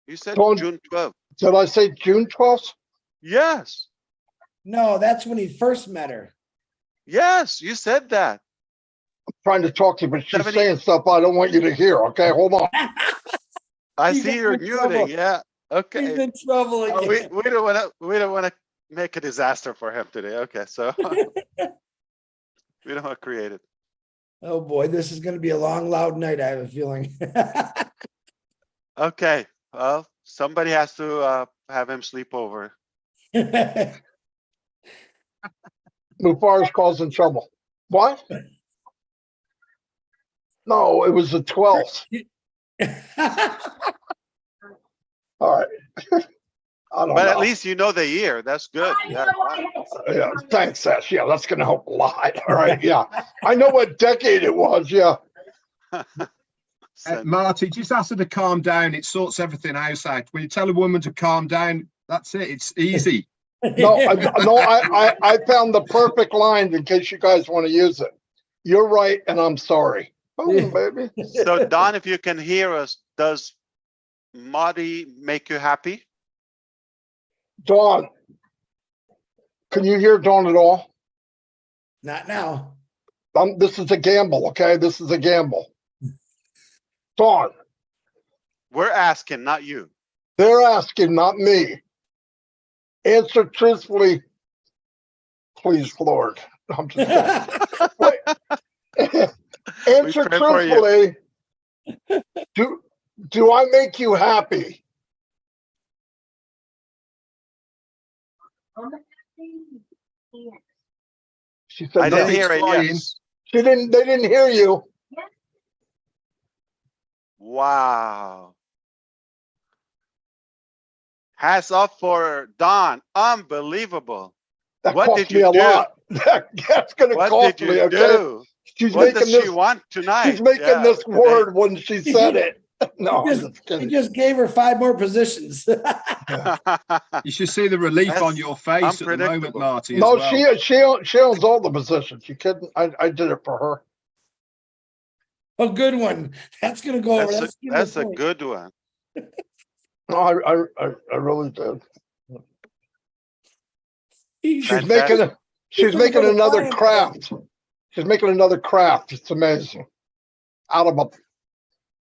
You said Dawn- June 12th. Did I say June 12th? Yes. No, that's when he first met her. Yes, you said that. Trying to talk to you, but she's 70 saying stuff I don't want you to hear. Okay, hold on. I He's see in you're trouble. muting. Yeah. He's Okay. in trouble Oh, again. we don't want to make a disaster for him today. Okay, so we don't want to create it. Oh boy, this is going to be a long, loud night. I have a feeling. Okay. Well, somebody has to have him sleep over. Mufar's causing trouble. What? No, it was the 12th. All right. I don't But know. at least you know the year. That's good. Yeah. Yeah, thanks, Ash. Yeah, that's going to help a lot. All right. Yeah. I know what decade it was. Yeah. Marty, just ask her to calm down. It sorts everything outside. When you tell a woman to calm down, that's it. It's easy. No, I found the perfect line in case you guys want to use it. You're right, and I'm sorry. Boom, baby. So Don, if you can hear us, does Marty make you happy? Dawn, can you hear Dawn at all? Not now. This is a gamble, okay? This is a gamble. Dawn, We're asking, not you. they're asking, not me. Answer truthfully, please, Lord. I'm just kidding. Answer pray for you. truthfully. Do I make you happy? She said I didn't no. hear it. Flying. Yes. They didn't hear you. Wow. Hats off for Don. Unbelievable. That What cost did me you a do? lot. That's going to What cost did me, you okay? do? She's What making does she this. want tonight? She's making Yeah, this today. word when she said it. No, I'm He just He kidding. just gave her 5 more positions. You should see the relief That's on your face at the moment, unpredictable. Marty. As No, well. she owns all the positions. You kidding? I did it for her. A good one. That's going to go over. That's a good one. No, I really did. She's Fantastic. making she's gonna making go to another client craft. She's making another craft. It's amazing. Out of a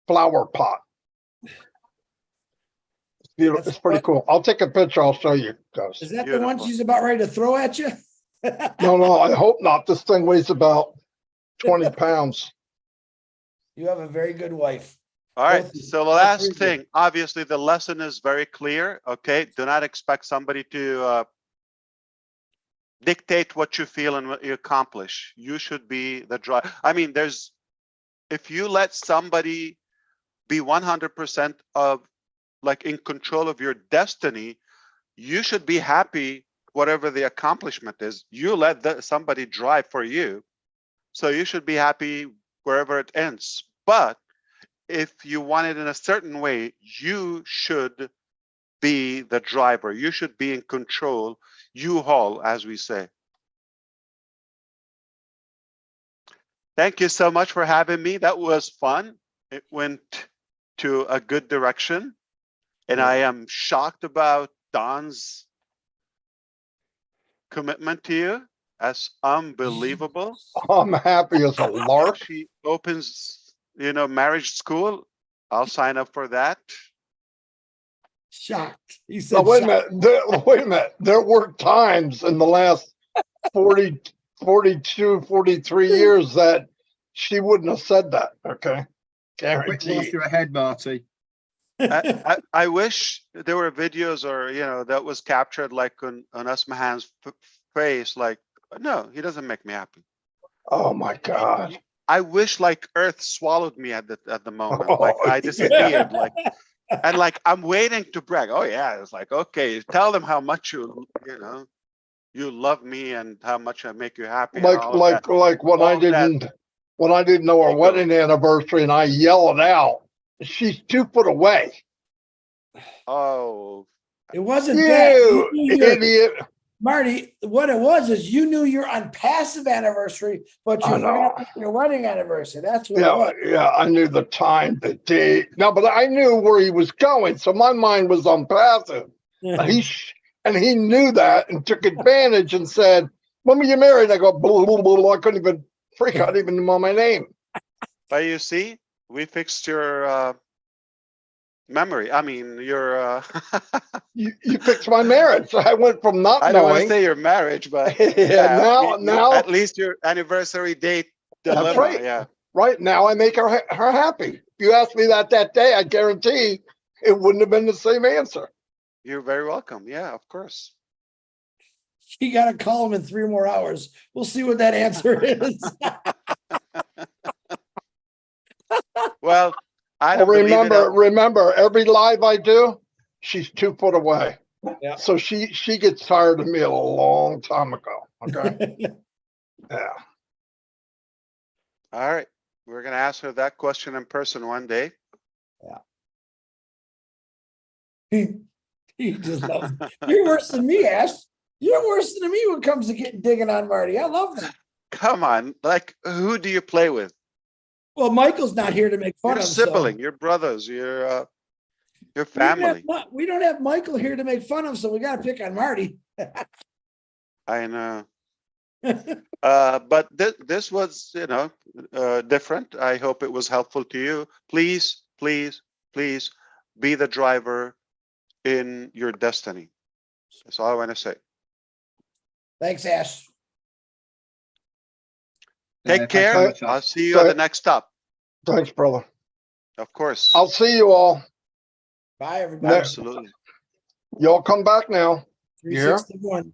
flower pot. It's beautiful. That's It's pretty cool. I'll take a picture. I'll show you guys. Is that the one Beautiful. she's about ready to throw at you? No, I hope not. This thing weighs about 20 pounds. You have a very good wife. All right, Both- so the all last three of you. thing, obviously, the lesson is very clear, okay? Do not expect somebody to dictate what you feel and what you accomplish. You should be the driver. I mean, if you let somebody be 100% of, like, in control of your destiny, you should be happy whatever the accomplishment is. You let somebody drive for you, so you should be happy wherever it ends. But if you want it in a certain way, you should be the driver. You should be in control. You haul, as we say. Thank you so much for having me. That was fun. It went to a good direction. And I am shocked about Don's commitment to you. That's unbelievable. I'm happy as a lark. She opens, marriage school. I'll sign up for that. Shocked. He Now, said, wait a shocked. minute. Wait a minute. There were times in the last 40, 42, 43 years that she wouldn't have said that. Okay. Quick whilst Guaranteed. you're ahead, Marty. I wish there were videos or, that was captured like on Usmahan's face. Like, no, he doesn't make me happy. Oh my God. I wish like Earth swallowed me at the moment. Like Oh, I disappeared. Like I'm waiting to brag. Oh yeah, it's like, okay, tell them how much you love me and how much I make you happy. And all of that. like when I All that didn't know our ego. wedding anniversary and I yell it out. She's 2 foot away. Oh, It wasn't that. You You knew your- idiot. Marty, what it was is you knew your unpassive anniversary, but you I know. forgot your wedding anniversary. That's what it Yeah, was. yeah, I knew the time, the date. No, but I knew where he was going, so my mind was on passive. And he knew that and took advantage and said, "When were you married?" I go, blah, blah, blah, blah. I couldn't even freak out, even know my name. but you see, we fixed your memory. I mean, your. You fixed my marriage. I went from not I don't want to knowing. say your marriage, but Yeah, now at least your anniversary date dilemma. That's right. Yeah. Right now, I make her happy. If you asked me that day, I guarantee it wouldn't have been the same answer. You're very welcome. Yeah, of course. You got to call him in 3 more hours. We'll see what that answer is. Well, I don't believe it. Remember, every live I do, she's 2 foot away. Yeah. So she gets tired of me a long time ago. Okay. Yeah. All right. We're going to ask her that question in person one day. He just loves it. You're worse than me, Ash. You're worse than me when it comes to digging on Marty. I love that. Come on. Like, who do you play with? Well, Michael's not here to make fun Your of him. so- sibling, your brothers, your We don't family. have- We don't have Michael here to make fun of, so we got to pick on Marty. I know. But this was, different. I hope it was helpful to you. Please, please, please be the driver in your destiny. That's all I want to say. Thanks, Ash. Take Thanks care. very much, Ash. I'll see you at the next stop. Thanks, brother. Of course. I'll see you all. Bye, everybody. Absolutely. Y'all come back now. Yeah. 361.